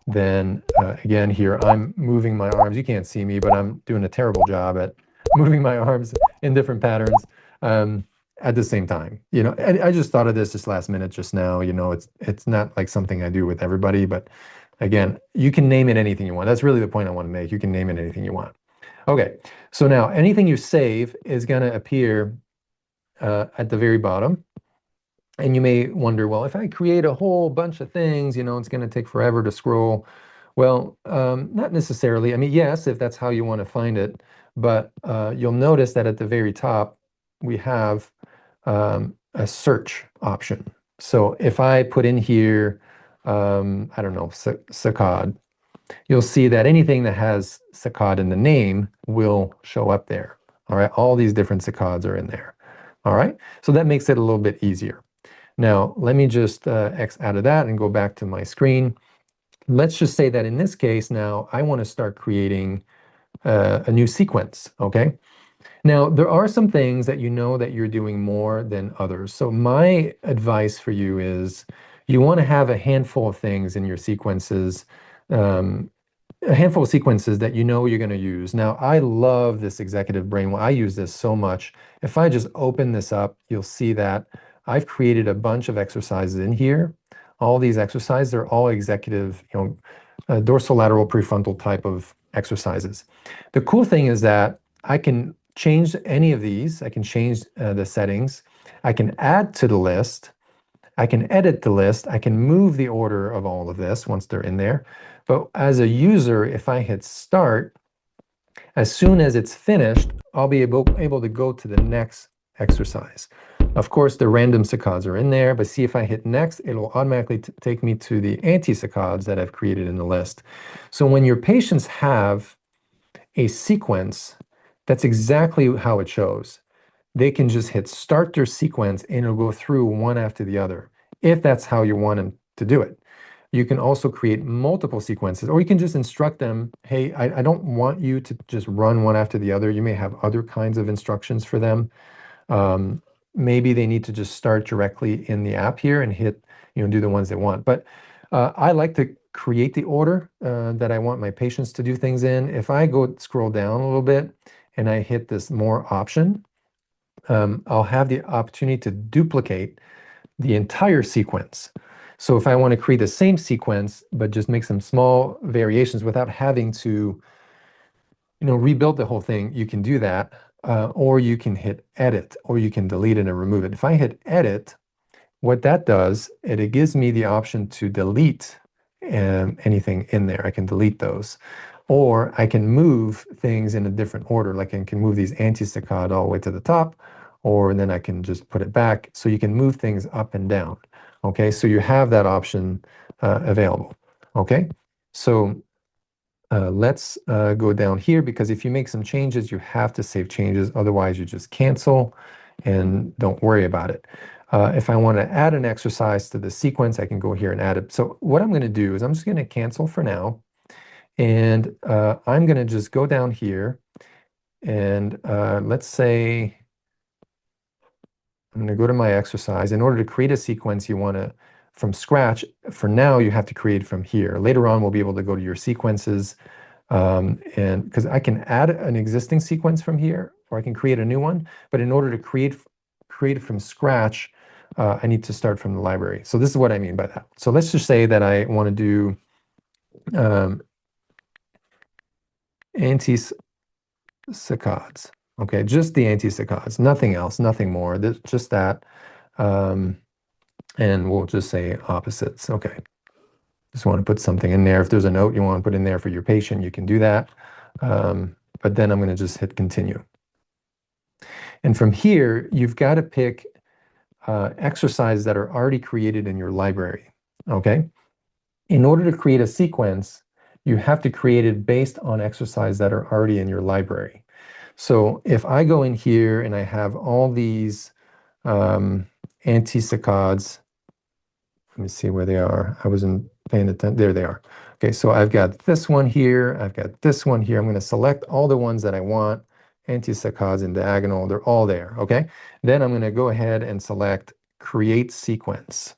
then again here, I'm moving my arms. You can't see me, but I'm doing a terrible job at moving my arms in different patterns at the same time. I just thought of this last minute just now. It's not like something I do with everybody, but again, you can name it anything you want. That's really the point I want to make. You can name it anything you want. Okay, so now anything you save is going to appear at the very bottom. And you may wonder, well, if I create a whole bunch of things, it's going to take forever to scroll. Well, not necessarily. I mean, yes, if that's how you want to find it, but you'll notice that at the very top, we have a search option. So if I put in here, I don't know, saccade, you'll see that anything that has saccade in the name will show up there. All right, all these different saccades are in there. All right, so that makes it a little bit easier. Now, let me just X out of that and go back to my screen. Let's just say that in this case now, I want to start creating a new sequence, okay? Now, there are some things that you know that you're doing more than others. So my advice for you is you want to have a handful of things in your sequences, um, a handful of sequences that you know you're going to use. Now, I love this executive brain. Well, I use this so much. If I just open this up, you'll see that I've created a bunch of exercises in here. All these exercises are all executive, dorsolateral prefrontal type of exercises. The cool thing is that I can change any of these. I can change the settings. I can add to the list. I can edit the list. I can move the order of all of this once they're in there. But as a user, if I hit start, as soon as it's finished, I'll be able to go to the next exercise. Of course, the random saccades are in there, but see if I hit next, it'll automatically take me to the anti-saccades that I've created in the list. So when your patients have a sequence, that's exactly how it shows. They can just hit start their sequence and it'll go through one after the other, if that's how you want them to do it. You can also create multiple sequences, or you can just instruct them, hey, I don't want you to just run one after the other. You may have other kinds of instructions for them. Um, Maybe they need to just start directly in the app here and hit, do the ones they want. But I like to create the order that I want my patients to do things in. If I go scroll down a little bit and I hit this more option, I'll have the opportunity to duplicate the entire sequence. So if I want to create the same sequence, but just make some small variations without having to, rebuild the whole thing, you can do that. Or you can hit edit, or you can delete it and remove it. If I hit edit, what that does, it gives me the option to delete anything in there. I can delete those. Or I can move things in a different order, like I can move these anti-saccade all the way to the top, or then I can just put it back. So you can move things up and down. Okay, so you have that option available. Okay, so let's go down here, because if you make some changes, you have to save changes. Otherwise, you just cancel and don't worry about it. If I want to add an exercise to the sequence, I can go here and add it. So what I'm going to do is I'm just going to cancel for now. And I'm going to just go down here and let's say I'm going to go to my exercise. In order to create a sequence, you want to, from scratch, for now, you have to create from here. Later on, we'll be able to go to your sequences. And because I can add an existing sequence from here, or I can create a new one. But in order to create it from scratch, I need to start from the library. So this is what I mean by that. So let's just say that I want to do anti-saccades. Okay, just the anti-saccades, nothing else, nothing more, just that. And we'll just say opposites. Okay, just want to put something in there. If there's a note you want to put in there for your patient, you can do that. But then I'm going to just hit continue. And from here, you've got to pick exercises that are already created in your library. Okay, in order to create a sequence, you have to create it based on exercises that are already in your library. So if I go in here and I have all these anti-saccades, let me see where they are. I wasn't paying attention. There they are. Okay, so I've got this one here. I've got this one here. I'm going to select all the ones that I want. Anti-saccades and diagonal, they're all there. Okay, then I'm going to go ahead and select create sequence.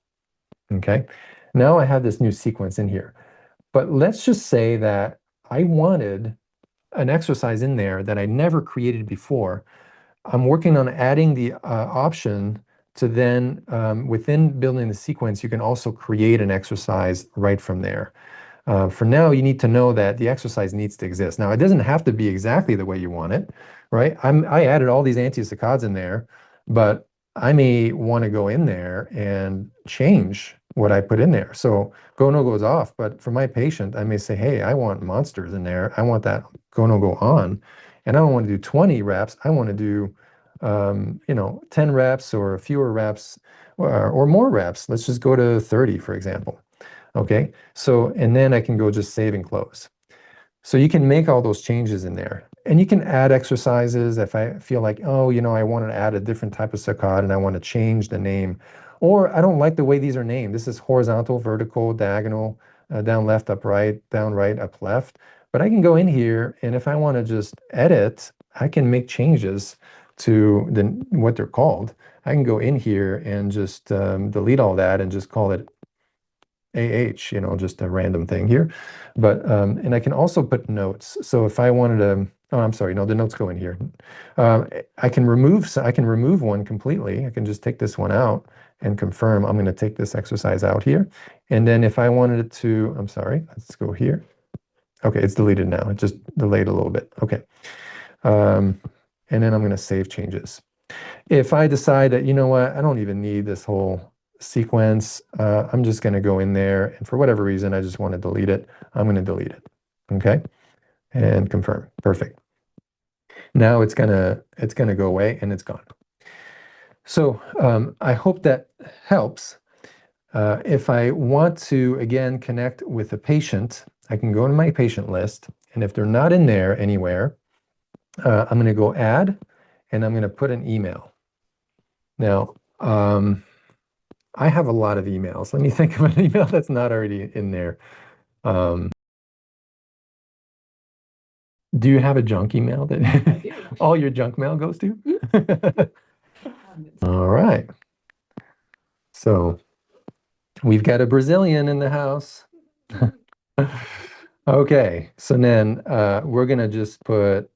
Okay, now I have this new sequence in here. But let's just say that I wanted an exercise in there that I never created before. I'm working on adding the option to then, within building the sequence, you can also create an exercise right from there. For now, you need to know that the exercise needs to exist. Now, it doesn't have to be exactly the way you want it, right? I added all these anti-saccades in there, but I may want to go in there and change what I put in there. So go no goes off, but for my patient, I may say, hey, I want monsters in there. I want that go no go on, and I don't want to do 20 reps. I want to do 10 reps or fewer reps or more reps. Let's just go to 30, for example. Okay, so, and then I can go just save and close. So you can make all those changes in there. And you can add exercises if I feel like, oh, I want to add a different type of saccade and I want to change the name. Or I don't like the way these are named. This is horizontal, vertical, diagonal, down left, up right, down right, up left. But I can go in here, and if I want to just edit, I can make changes to what they're called. I can go in here and just delete all that and just call it AH, just a random thing here. But and I can also put notes. So if I wanted to, oh, I'm sorry, no, the notes go in here. I can remove one completely. I can just take this one out and confirm I'm going to take this exercise out here. And then if I wanted it to, I'm sorry, let's go here. Okay, it's deleted now. It just delayed a little bit. Okay. And then I'm going to save changes. If I decide that, you know what, I don't even need this whole sequence, I'm just going to go in there, and for whatever reason, I just want to delete it. I'm going to delete it. Okay. And confirm. Perfect. Now it's gonna go away, and it's gone. So I hope that helps. If I want to, again, connect with a patient, I can go to my patient list, and if they're not in there anywhere, I'm going to go add, and I'm going to put an email. Now, I have a lot of emails. Let me think of an email that's not already in there. Do you have a junk email that all your junk mail goes to? All right. So we've got a Brazilian in the house. Okay, so then we're gonna just put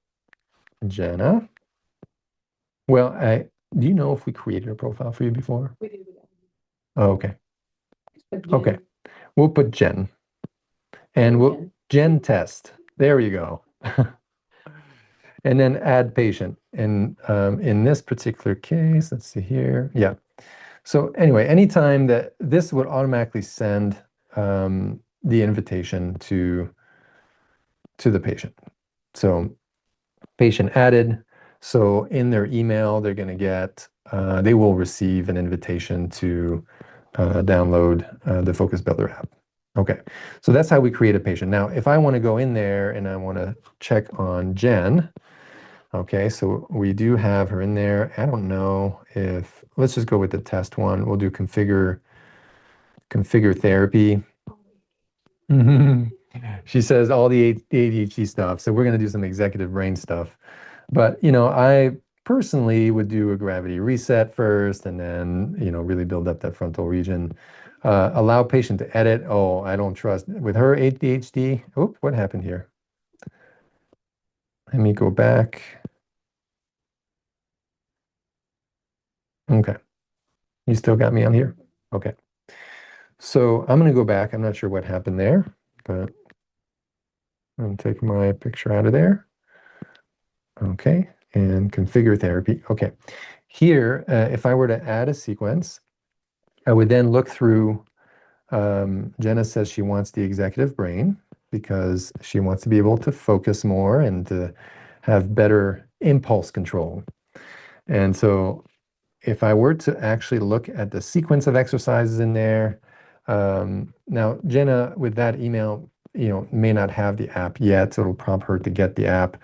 Jenna. Well, do you know if we created a profile for you before? We did. Oh, okay. Okay. We'll put Jen. And we'll Jen test. There you go. And then add patient. And in this particular case, let's see here. Yeah. So anyway, anytime that this would automatically send the invitation to the patient. So patient added. So in their email, they're going to get, they will receive an invitation to download the Focus Builder app. Okay, so that's how we create a patient. Now, if I want to go in there and I want to check on Jen, okay, so we do have her in there. I don't know if, let's just go with the test one. We'll do configure therapy. She says all the ADHD stuff. So we're going to do some executive brain stuff. But, I personally would do a gravity reset first and then, really build up that frontal region. Allow patient to edit. Oh, I don't trust. With her ADHD, oh, what happened here? Let me go back. Okay. You still got me on here? Okay. So I'm going to go back. I'm not sure what happened there, but I'm going to take my picture out of there. Okay. And configure therapy. Okay. Here, if I were to add a sequence, I would then look through. Jenna says she wants the executive brain because she wants to be able to focus more and to have better impulse control. And so if I were to actually look at the sequence of exercises in there, now Jenna with that email, may not have the app yet, so it'll prompt her to get the app.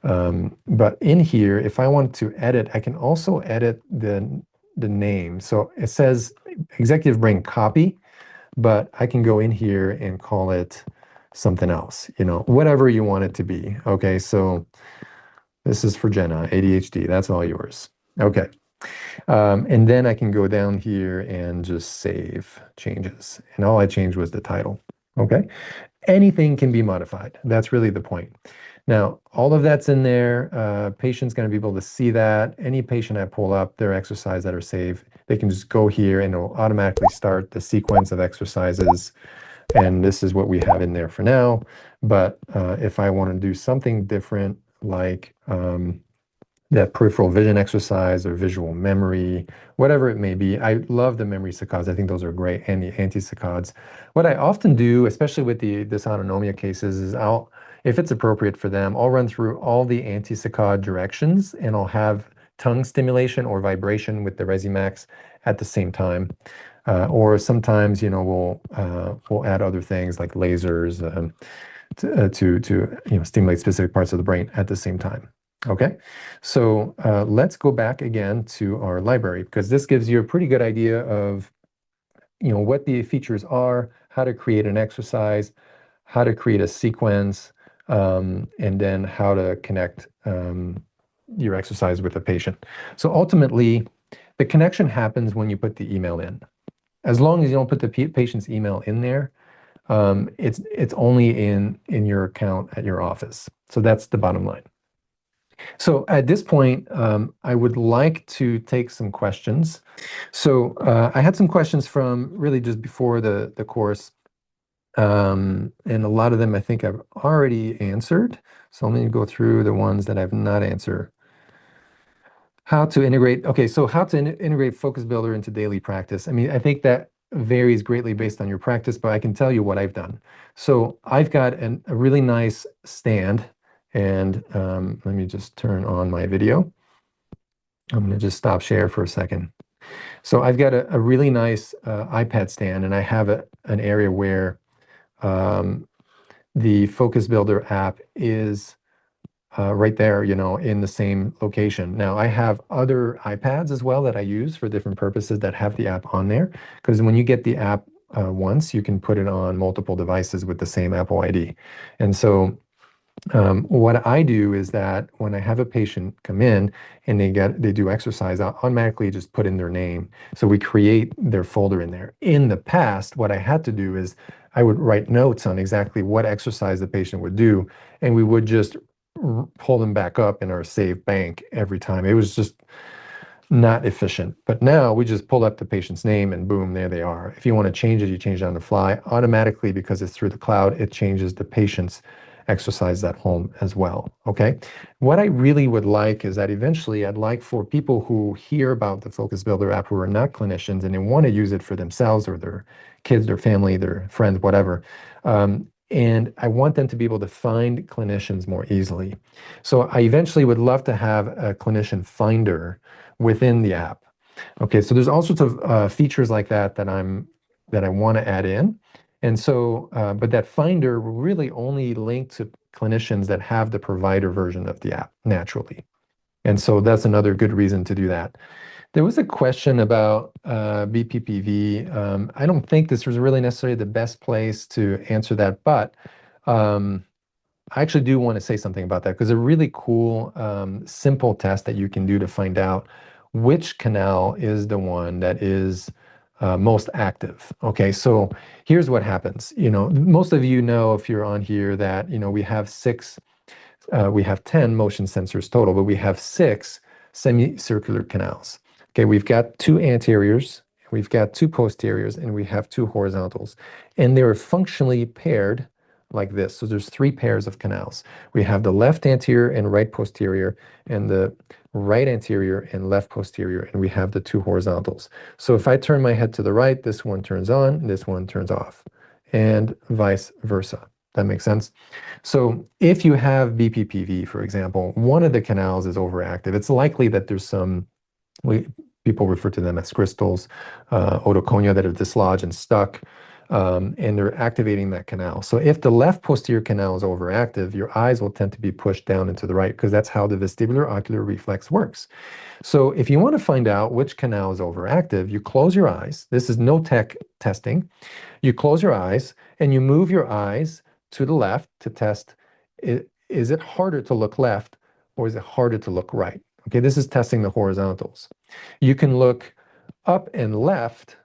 But in here, if I want to edit, I can also edit the name. So it says executive brain copy, but I can go in here and call it something else, whatever you want it to be. Okay, so this is for Jenna, ADHD, that's all yours. Okay. And then I can go down here and just save changes. And all I changed was the title. Okay. Anything can be modified. That's really the point. Now, all of that's in there. Patient's going to be able to see that. Any patient I pull up, their exercise that are saved, they can just go here and it'll automatically start the sequence of exercises. And this is what we have in there for now. But if I want to do something different, like that peripheral vision exercise or visual memory, whatever it may be. I love the memory saccades. I think those are great, and the anti-saccades. What I often do, especially with the dysautonomia cases, is if it's appropriate for them, I'll run through all the anti-saccade directions and I'll have tongue stimulation or vibration with the Resimax at the same time. Or sometimes, we'll add other things like lasers to stimulate specific parts of the brain at the same time. Okay, so let's go back again to our library because this gives you a pretty good idea of what the features are, how to create an exercise, how to create a sequence, and then how to connect your exercise with the patient. So ultimately, the connection happens when you put the email in. As long as you don't put the patient's email in there, it's only in your account at your office. So that's the bottom line. So at this point, I would like to take some questions. So I had some questions from really just before the course, and a lot of them I think I've already answered. So let me go through the ones that I've not answered. How to integrate, okay, so how to integrate Focus Builder into daily practice. I mean, I think that varies greatly based on your practice, but I can tell you what I've done. So I've got a really nice stand, and let me just turn on my video. I'm going to just stop share for a second. So I've got a really nice iPad stand, and I have an area where the Focus Builder app is right there, in the same location. Now, I have other iPads as well that I use for different purposes that have the app on there, because when you get the app once, you can put it on multiple devices with the same Apple ID. And so what I do is that when I have a patient come in and they do exercise, I'll automatically just put in their name. So we create their folder in there. In the past, what I had to do is I would write notes on exactly what exercise the patient would do, and we would just pull them back up in our save bank every time. It was just not efficient. But now we just pull up the patient's name and boom, there they are. If you want to change it, you change it on the fly. Automatically, because it's through the cloud, it changes the patient's exercise at home as well. Okay. What I really would like is that eventually I'd like for people who hear about the Focus Builder app who are not clinicians and they want to use it for themselves or their kids, their family, their friends, whatever. And I want them to be able to find clinicians more easily. So I eventually would love to have a clinician finder within the app. Okay, so there's all sorts of features like that that I want to add in. And so, but that finder will really only link to clinicians that have the provider version of the app naturally. And so that's another good reason to do that. There was a question about BPPV. I don't think this was really necessarily the best place to answer that, but I actually do want to say something about that because a really cool, simple test that you can do to find out which canal is the one that is most active. Okay, so here's what happens. Most of you know if you're on here that, we have 10 motion sensors total, but we have 6 semicircular canals. Okay, we've got 2 anteriors, we've got 2 posteriors, and we have 2 horizontals. And they're functionally paired like this. So there's 3 pairs of canals. We have the left anterior and right posterior, and the right anterior and left posterior, and we have the 2 horizontals. So if I turn my head to the right, this one turns on, and this one turns off, and vice versa. That makes sense? So if you have BPPV, for example, one of the canals is overactive. It's likely that there's some, people refer to them as crystals, otoconia that have dislodged and stuck, and they're activating that canal. So if the left posterior canal is overactive, your eyes will tend to be pushed down and to the right because that's how the vestibular ocular reflex works. So if you want to find out which canal is overactive, you close your eyes. This is no tech testing. You close your eyes and you move your eyes to the left to test, is it harder to look left or is it harder to look right? Okay, this is testing the horizontals. You can look up and left,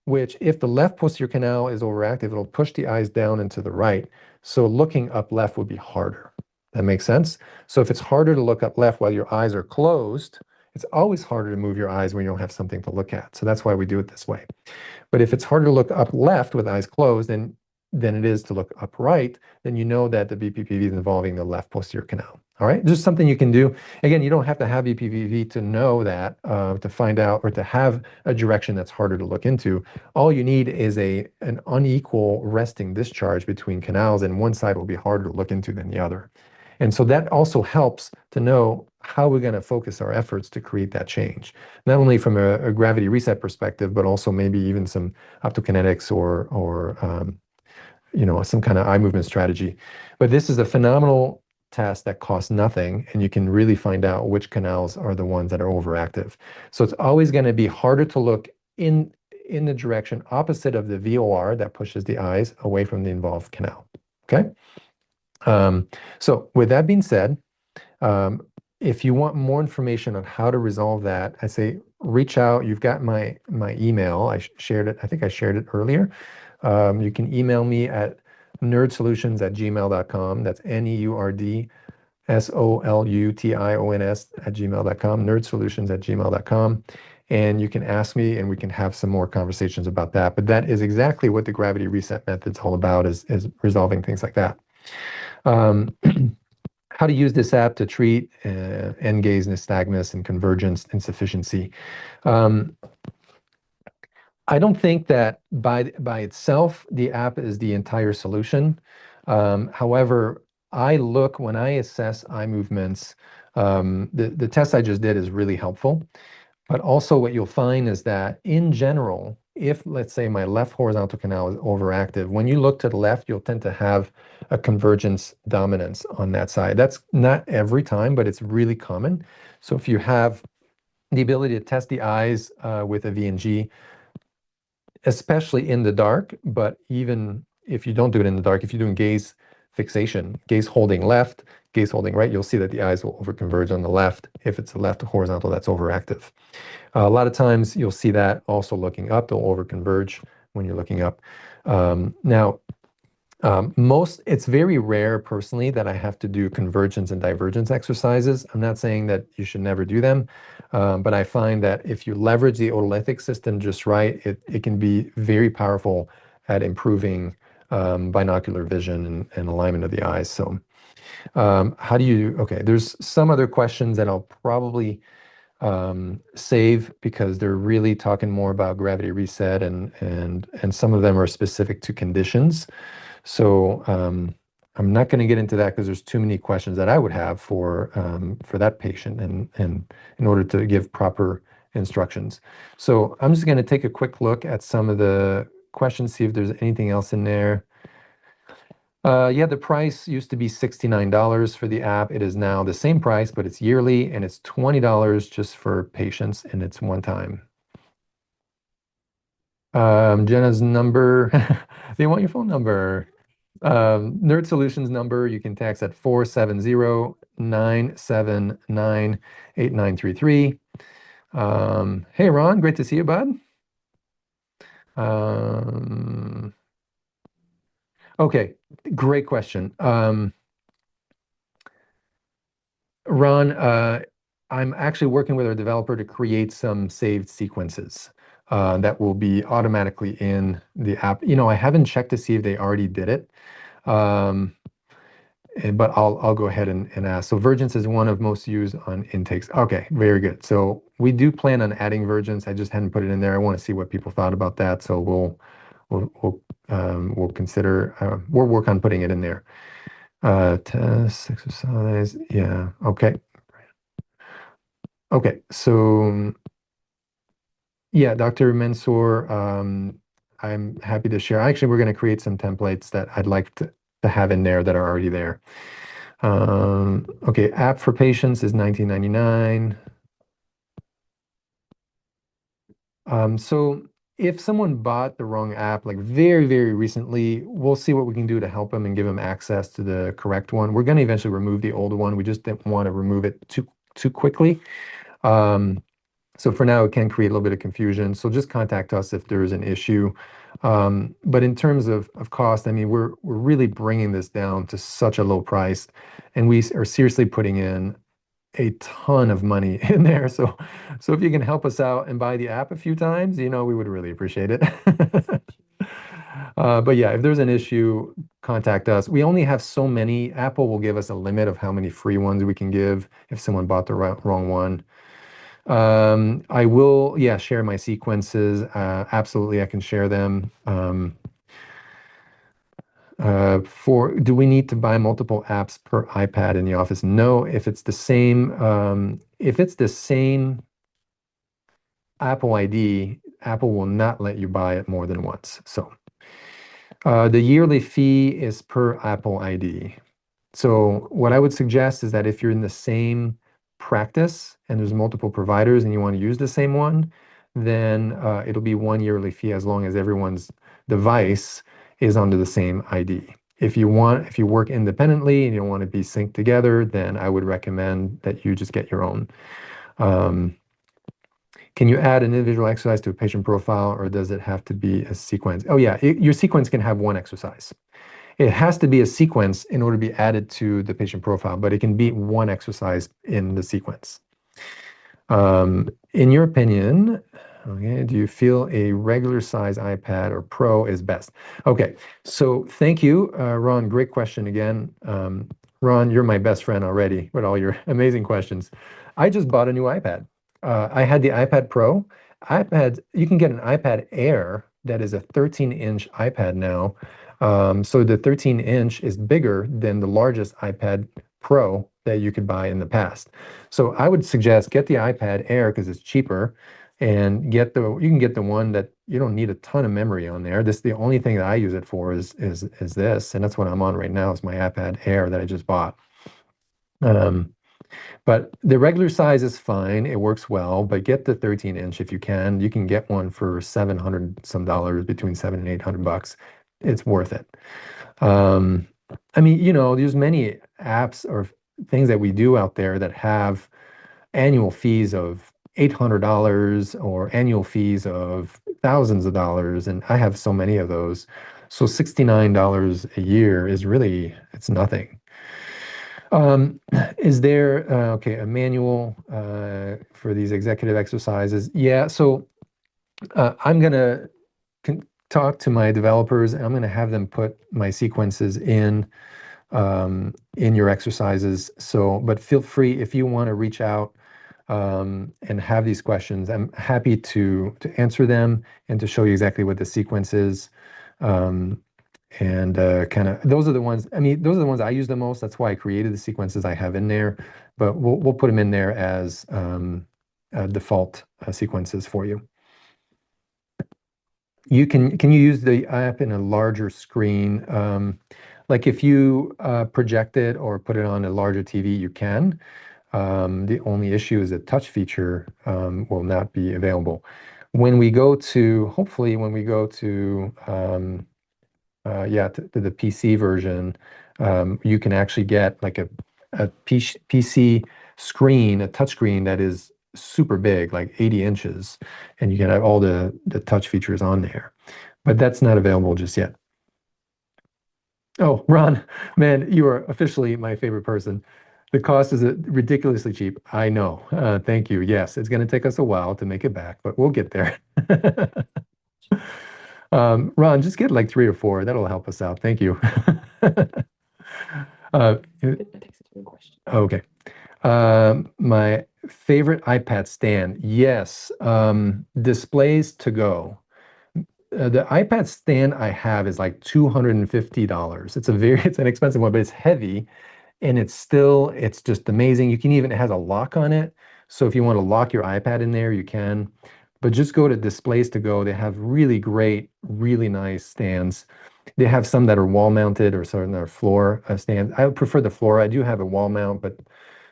which if the left posterior canal is overactive, it'll push the eyes down and to the right. So looking up left would be harder. That makes sense? So if it's harder to look up left while your eyes are closed, it's always harder to move your eyes when you don't have something to look at. So that's why we do it this way. But if it's harder to look up left with eyes closed than it is to look upright, then you know that the BPPV is involving the left posterior canal. All right, just something you can do. Again, you don't have to have BPPV to know that, to find out or to have a direction that's harder to look into. All you need is an unequal resting discharge between canals, and one side will be harder to look into than the other. And so that also helps to know how we're going to focus our efforts to create that change, not only from a gravity reset perspective, but also maybe even some optokinetics or some kind of eye movement strategy. But this is a phenomenal test that costs nothing, and you can really find out which canals are the ones that are overactive. So it's always going to be harder to look in the direction opposite of the VOR that pushes the eyes away from the involved canal. Okay? Um, so with that being said, um, if you want more information on how to resolve that, I say reach out. You've got my email. Shared it. I think I shared it earlier. You can email me at nerdsolutions@gmail.com. That's NeurdSolutions@gmail.com, nerdsolutions@gmail.com. And you can ask me and we can have some more conversations about that. But that is exactly what the gravity reset method's all about is resolving things like that. Um, how to use this app to treat end gaze nystagmus and convergence insufficiency. Um, I don't think that by itself, the app is the entire solution. However, I look when I assess eye movements, the test I just did is really helpful. But also what you'll find is that in general, if let's say my left horizontal canal is overactive, when you look to the left, you'll tend to have a convergence dominance on that side. That's not every time, but it's really common. So if you have the ability to test the eyes with a VNG, especially in the dark, but even if you don't do it in the dark, if you're doing gaze fixation, gaze holding left, gaze holding right, you'll see that the eyes will overconverge on the left if it's the left horizontal that's overactive. A lot of times you'll see that also looking up, they'll overconverge when you're looking up. Now, it's very rare personally that I have to do convergence and divergence exercises. I'm not saying that you should never do them, but I find that if you leverage the otolithic system just right, it can be very powerful at improving binocular vision and alignment of the eyes. So, okay, there's some other questions that I'll probably save because they're really talking more about gravity reset and some of them are specific to conditions. So I'm not going to get into that because there's too many questions that I would have for that patient and in order to give proper instructions. So I'm just going to take a quick look at some of the questions, see if there's anything else in there. Yeah, the price used to be $69 for the app. It is now the same price, but it's yearly and it's $20 just for patients and it's one time. Jenna's number, they want your phone number. NeurdSolutions number, you can text at 470-979-8933. Hey, Ron, great to see you, bud. Um, okay, great question. Ron, I'm actually working with our developer to create some saved sequences that will be automatically in the app. I haven't checked to see if they already did it. Um, but I'll go ahead and ask. So Vergence is one of most used on intakes. Okay, very good. So we do plan on adding Vergence. I just hadn't put it in there. I want to see what people thought about that. So we'll consider we'll work on putting it in there. Test exercise. Yeah. Okay. Okay. So yeah, Dr. Mansour, I'm happy to share. Actually, we're going to create some templates that I'd like to have in there that are already there. Okay, app for patients is $19.99. So if someone bought the wrong app, like very, very recently, we'll see what we can do to help them and give them access to the correct one. We're going to eventually remove the old one. We just didn't want to remove it too quickly. So for now, it can create a little bit of confusion. So just contact us if there's an issue. But in terms of cost, I mean, we're really bringing this down to such a low price, and we are seriously putting in a ton of money in there. So if you can help us out and buy the app a few times, we would really appreciate it. But yeah, if there's an issue, contact us. We only have so many. Apple will give us a limit of how many free ones we can give if someone bought the wrong one. I will, yeah, share my sequences. Absolutely, I can share them. Do we need to buy multiple apps per iPad in the office? No, if it's the same Apple ID, Apple will not let you buy it more than once. So, the yearly fee is per Apple ID. So what I would suggest is that if you're in the same practice and there's multiple providers and you want to use the same one, then it'll be one yearly fee as long as everyone's device is under the same ID. If you work independently and you don't want to be synced together, then I would recommend that you just get your own. Um, can you add an individual exercise to a patient profile, or does it have to be a sequence? Oh yeah, your sequence can have one exercise. It has to be a sequence in order to be added to the patient profile, but it can be one exercise in the sequence. In your opinion, okay, do you feel a regular size iPad or Pro is best? Okay, so thank you, Ron. Great question again. Ron, you're my best friend already with all your amazing questions. I just bought a new iPad. I had the iPad Pro. You can get an iPad Air that is a 13-inch iPad now. So the 13-inch is bigger than the largest iPad Pro that you could buy in the past. So I would suggest get the iPad Air because it's cheaper, and you can get the one that you don't need a ton of memory on there. The only thing that I use it for is this, and that's what I'm on right now is my iPad Air that I just bought. Um, but the regular size is fine. It works well, but get the 13-inch if you can. You can get one for 700 some dollars, between 7 and 800 bucks. It's worth it. Um, I mean, there's many apps or things that we do out there that have annual fees of $800 or annual fees of thousands of dollars, and I have so many of those. So $69 a year is really, it's nothing. Is there, okay, a manual for these executive exercises? Yeah, so I'm gonna talk to my developers and I'm gonna have them put my sequences in your exercises. So, but feel free if you want to reach out and have these questions. I'm happy to answer them and to show you exactly what the sequence is. Um, and kind of those are the ones. I mean, those are the ones I use the most. That's why I created the sequences I have in there. But we'll put them in there as default sequences for you. Can you use the app in a larger screen? Like if you project it or put it on a larger TV, you can. The only issue is the touch feature will not be available. Hopefully, when we go to, to the PC version, you can actually get like a PC screen, a touch screen that is super big, like 80 inches, and you can have all the touch features on there. But that's not available just yet. Oh, Ron, man, you are officially my favorite person. The cost is ridiculously cheap. I know. Thank you. Yes, it's going to take us a while to make it back, but we'll get there. Ron, just get like 3 or 4. That'll help us out. Thank you. Uh, okay. My favorite iPad stand. Yes. Displays to go. The iPad stand I have is like $250. It's an expensive one, but it's heavy and it's just amazing. It has a lock on it. So if you want to lock your iPad in there, you can. But just go to Displays to Go. They have really great, really nice stands. They have some that are wall mounted or some that are floor stands. I would prefer the floor. I do have a wall mount, but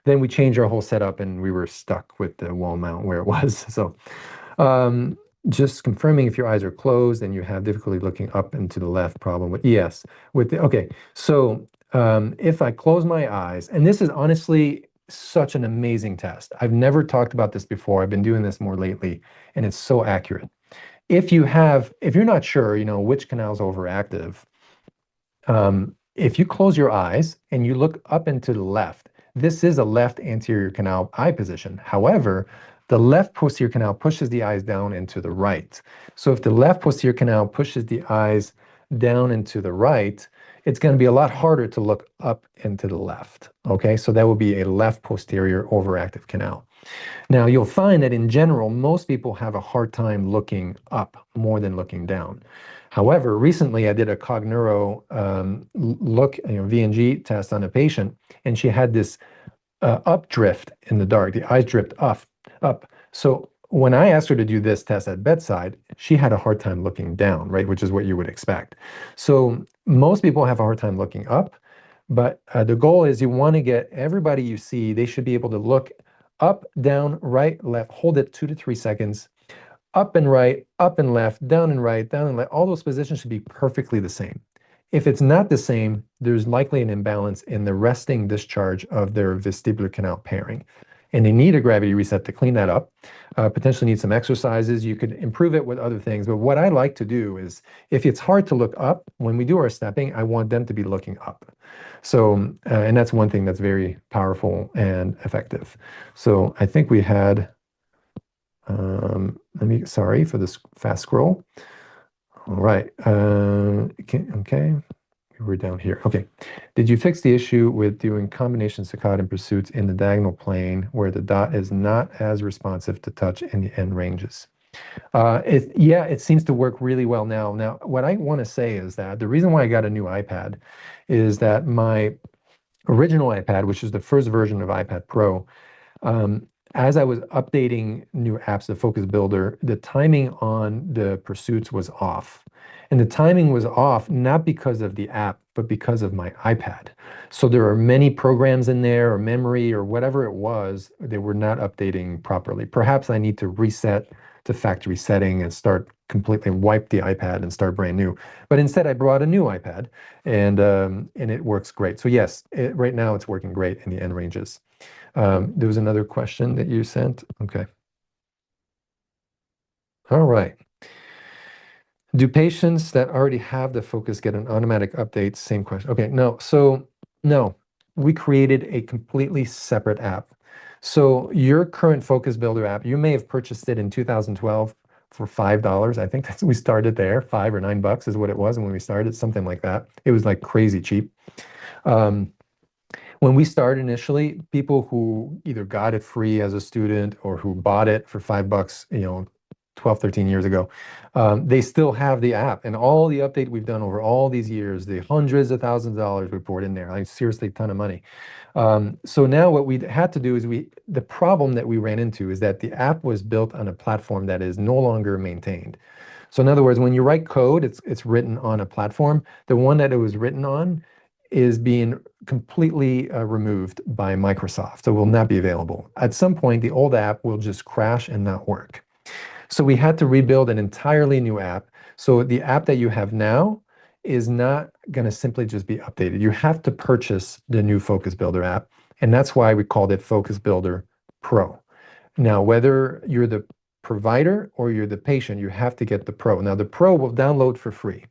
then we changed our whole setup and we were stuck with the wall mount where it was. So um, just confirming if your eyes are closed and you have difficulty looking up and to the left problem with yes. Okay, so if I close my eyes, and this is honestly such an amazing test. I've never talked about this before. I've been doing this more lately, and it's so accurate. If you're not sure, which canal is overactive, if you close your eyes and you look up and to the left, this is a left anterior canal eye position. However, the left posterior canal pushes the eyes down into the right. So if the left posterior canal pushes the eyes down into the right, it's going to be a lot harder to look up and to the left. Okay, so that will be a left posterior overactive canal. Now, you'll find that in general, most people have a hard time looking up more than looking down. However, recently I did a Cogneuro VNG test on a patient, and she had this up drift in the dark. The eyes dripped up. So when I asked her to do this test at bedside, she had a hard time looking down, right? Which is what you would expect. So most people have a hard time looking up, but the goal is you want to get everybody you see, they should be able to look up, down, right, left, hold it 2 to 3 seconds, up and right, up and left, down and right, down and left. All those positions should be perfectly the same. If it's not the same, there's likely an imbalance in the resting discharge of their vestibular canal pairing. And they need a gravity reset to clean that up. Potentially need some exercises. You could improve it with other things. But what I like to do is, if it's hard to look up, when we do our stepping, I want them to be looking up. So, and that's one thing that's very powerful and effective. So I think we had, sorry for this fast scroll. All right. Okay. We're down here. Okay. Did you fix the issue with doing combination saccade pursuits in the diagonal plane where the dot is not as responsive to touch in the end ranges? Yeah, it seems to work really well now. Now, what I want to say is that the reason why I got a new iPad is that my original iPad, which is the first version of iPad Pro, um, as I was updating new apps, the Focus Builder, the timing on the pursuits was off. And the timing was off not because of the app, but because of my iPad. So there are many programs in there or memory or whatever it was, they were not updating properly. Perhaps I need to reset to factory setting and start completely wipe the iPad and start brand new. But instead, I brought a new iPad and it works great. So yes, right now it's working great in the end ranges. There was another question that you sent. Okay. All right. Do patients that already have the Focus get an automatic update? Same question. Okay, no. So no, we created a completely separate app. So your current Focus Builder app, you may have purchased it in 2012 for $5. I think that's we started there. $5 or $9 is what it was. And when we started, something like that. It was like crazy cheap. When we started initially, people who either got it free as a student or who bought it for $5, 12, 13 years ago, they still have the app and all the update we've done over all these years, the hundreds of thousands of dollars we poured in there, like seriously a ton of money. So now what we had to do is the problem that we ran into is that the app was built on a platform that is no longer maintained. So in other words, when you write code, it's written on a platform. The one that it was written on is being completely removed by Microsoft, so will not be available. At some point, the old app will just crash and not work. So we had to rebuild an entirely new app. So the app that you have now is not going to simply just be updated. You have to purchase the new Focus Builder app, and that's why we called it Focus Builder Pro. Now, whether you're the provider or you're the patient, you have to get the Pro. Now, the Pro will download for free.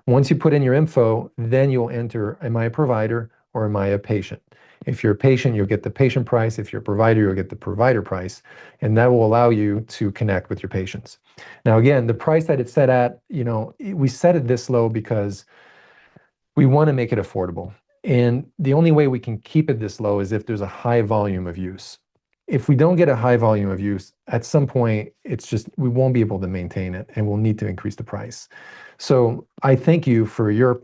Once you put in your info, then you'll enter, am I a provider or am I a patient? If you're a patient, you'll get the patient price. If you're a provider, you'll get the provider price. And that will allow you to connect with your patients. Now, again, the price that it's set at, we set it this low because we want to make it affordable. And the only way we can keep it this low is if there's a high volume of use. If we don't get a high volume of use, at some point, we won't be able to maintain it and we'll need to increase the price. So I thank you for your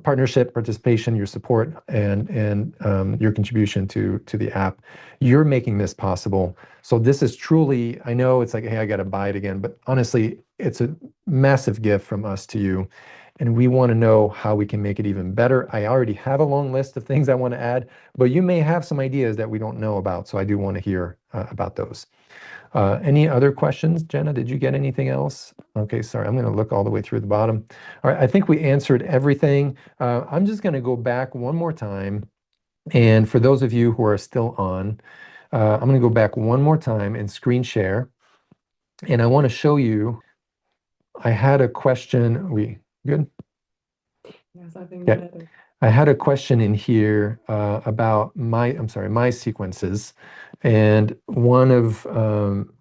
partnership, participation, your support, and your contribution to the app. You're making this possible. So this is truly, I know it's like, hey, I got to buy it again, but honestly, it's a massive gift from us to you. And we want to know how we can make it even better. I already have a long list of things I want to add, but you may have some ideas that we don't know about. So I do want to hear about those. Any other questions? Jenna, did you get anything else? Okay, sorry, I'm going to look all the way through the bottom. All right, I think we answered everything. I'm just going to go back one more time. And for those of you who are still on, I'm going to go back one more time and screen share. And I want to show you, I had a question. We good? Yes, I think Yeah. better. I had a question in here about my sequences. And one of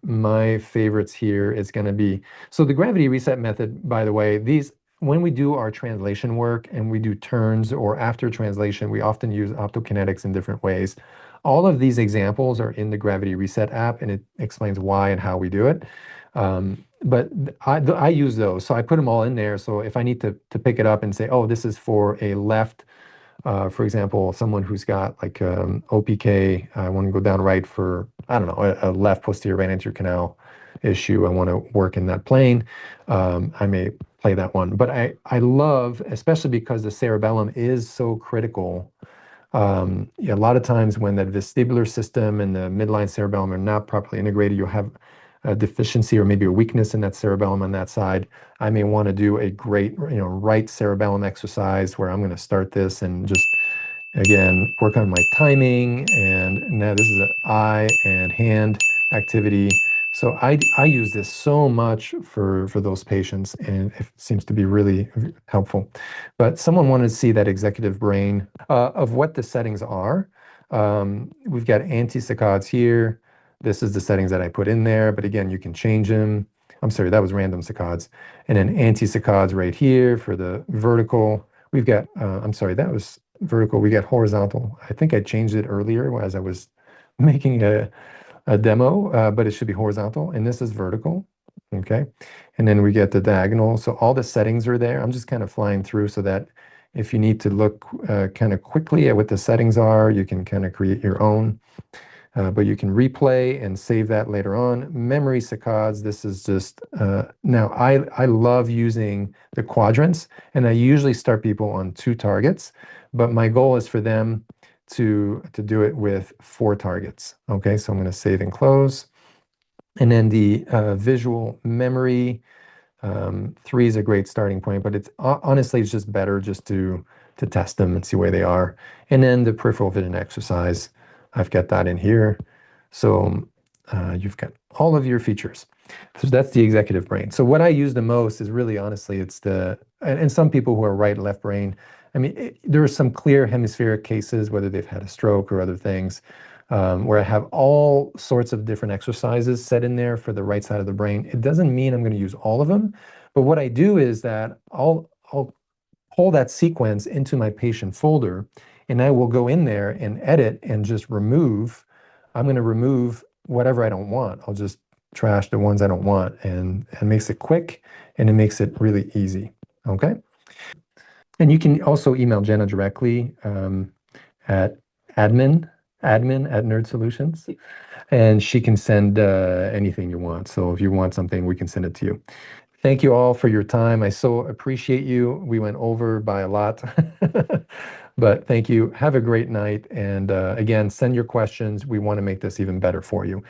my favorites here is going to be, so the gravity reset method, by the way, when we do our translation work and we do turns or after translation, we often use optokinetics in different ways. All of these examples are in the gravity reset app and it explains why and how we do it. But I use those. So I put them all in there. So if I need to pick it up and say, oh, this is for a left, for example, someone who's got like OPK, I want to go down right for, I don't know, a left posterior right anterior canal issue. I want to work in that plane. I may play that one. But I love, especially because the cerebellum is so critical. A lot of times when the vestibular system and the midline cerebellum are not properly integrated, you'll have a deficiency or maybe a weakness in that cerebellum on that side, I may want to do a great, right cerebellum exercise where I'm going to start this and just, again, work on my timing. And now this is an eye and hand activity. So I use this so much for those patients, and it seems to be really helpful. But someone wanted to see that executive brain of what the settings are. We've got anti-saccades here. This is the settings that I put in there, but again, you can change them. I'm sorry, that was random saccades. And then anti-saccades right here for the vertical. We've got, I'm sorry, that was vertical. We got horizontal. I think I changed it earlier as I was making a demo, but it should be horizontal. And this is vertical. Okay. And then we get the diagonal. So all the settings are there. I'm just kind of flying through so that if you need to look kind of quickly at what the settings are, you can kind of create your own. But you can replay and save that later on. Memory saccades, this is just, now I love using the quadrants, and I usually start people on 2 targets, but my goal is for them to do it with 4 targets. Okay, so I'm going to save and close. And then the visual memory, 3 is a great starting point, but it's honestly, it's just better just to test them and see where they are. And then the peripheral vision exercise, I've got that in here. So you've got all of your features. So that's the executive brain. So what I use the most is really, honestly, it's and some people who are right, left brain. I mean, there are some clear hemispheric cases, whether they've had a stroke or other things, where I have all sorts of different exercises set in there for the right side of the brain. It doesn't mean I'm going to use all of them, but what I do is that I'll pull that sequence into my patient folder, and I will go in there and edit and just remove. I'm going to remove whatever I don't want. I'll just trash the ones I don't want, and it makes it quick and it makes it really easy. Okay. And you can also email Jenna directly at admin at NeurdSolutions, and she can send anything you want. So if you want something, we can send it to you. Thank you all for your time. I so appreciate you. We went over by a lot, but thank you. Have a great night. And again, send your questions. We want to make this even better for you.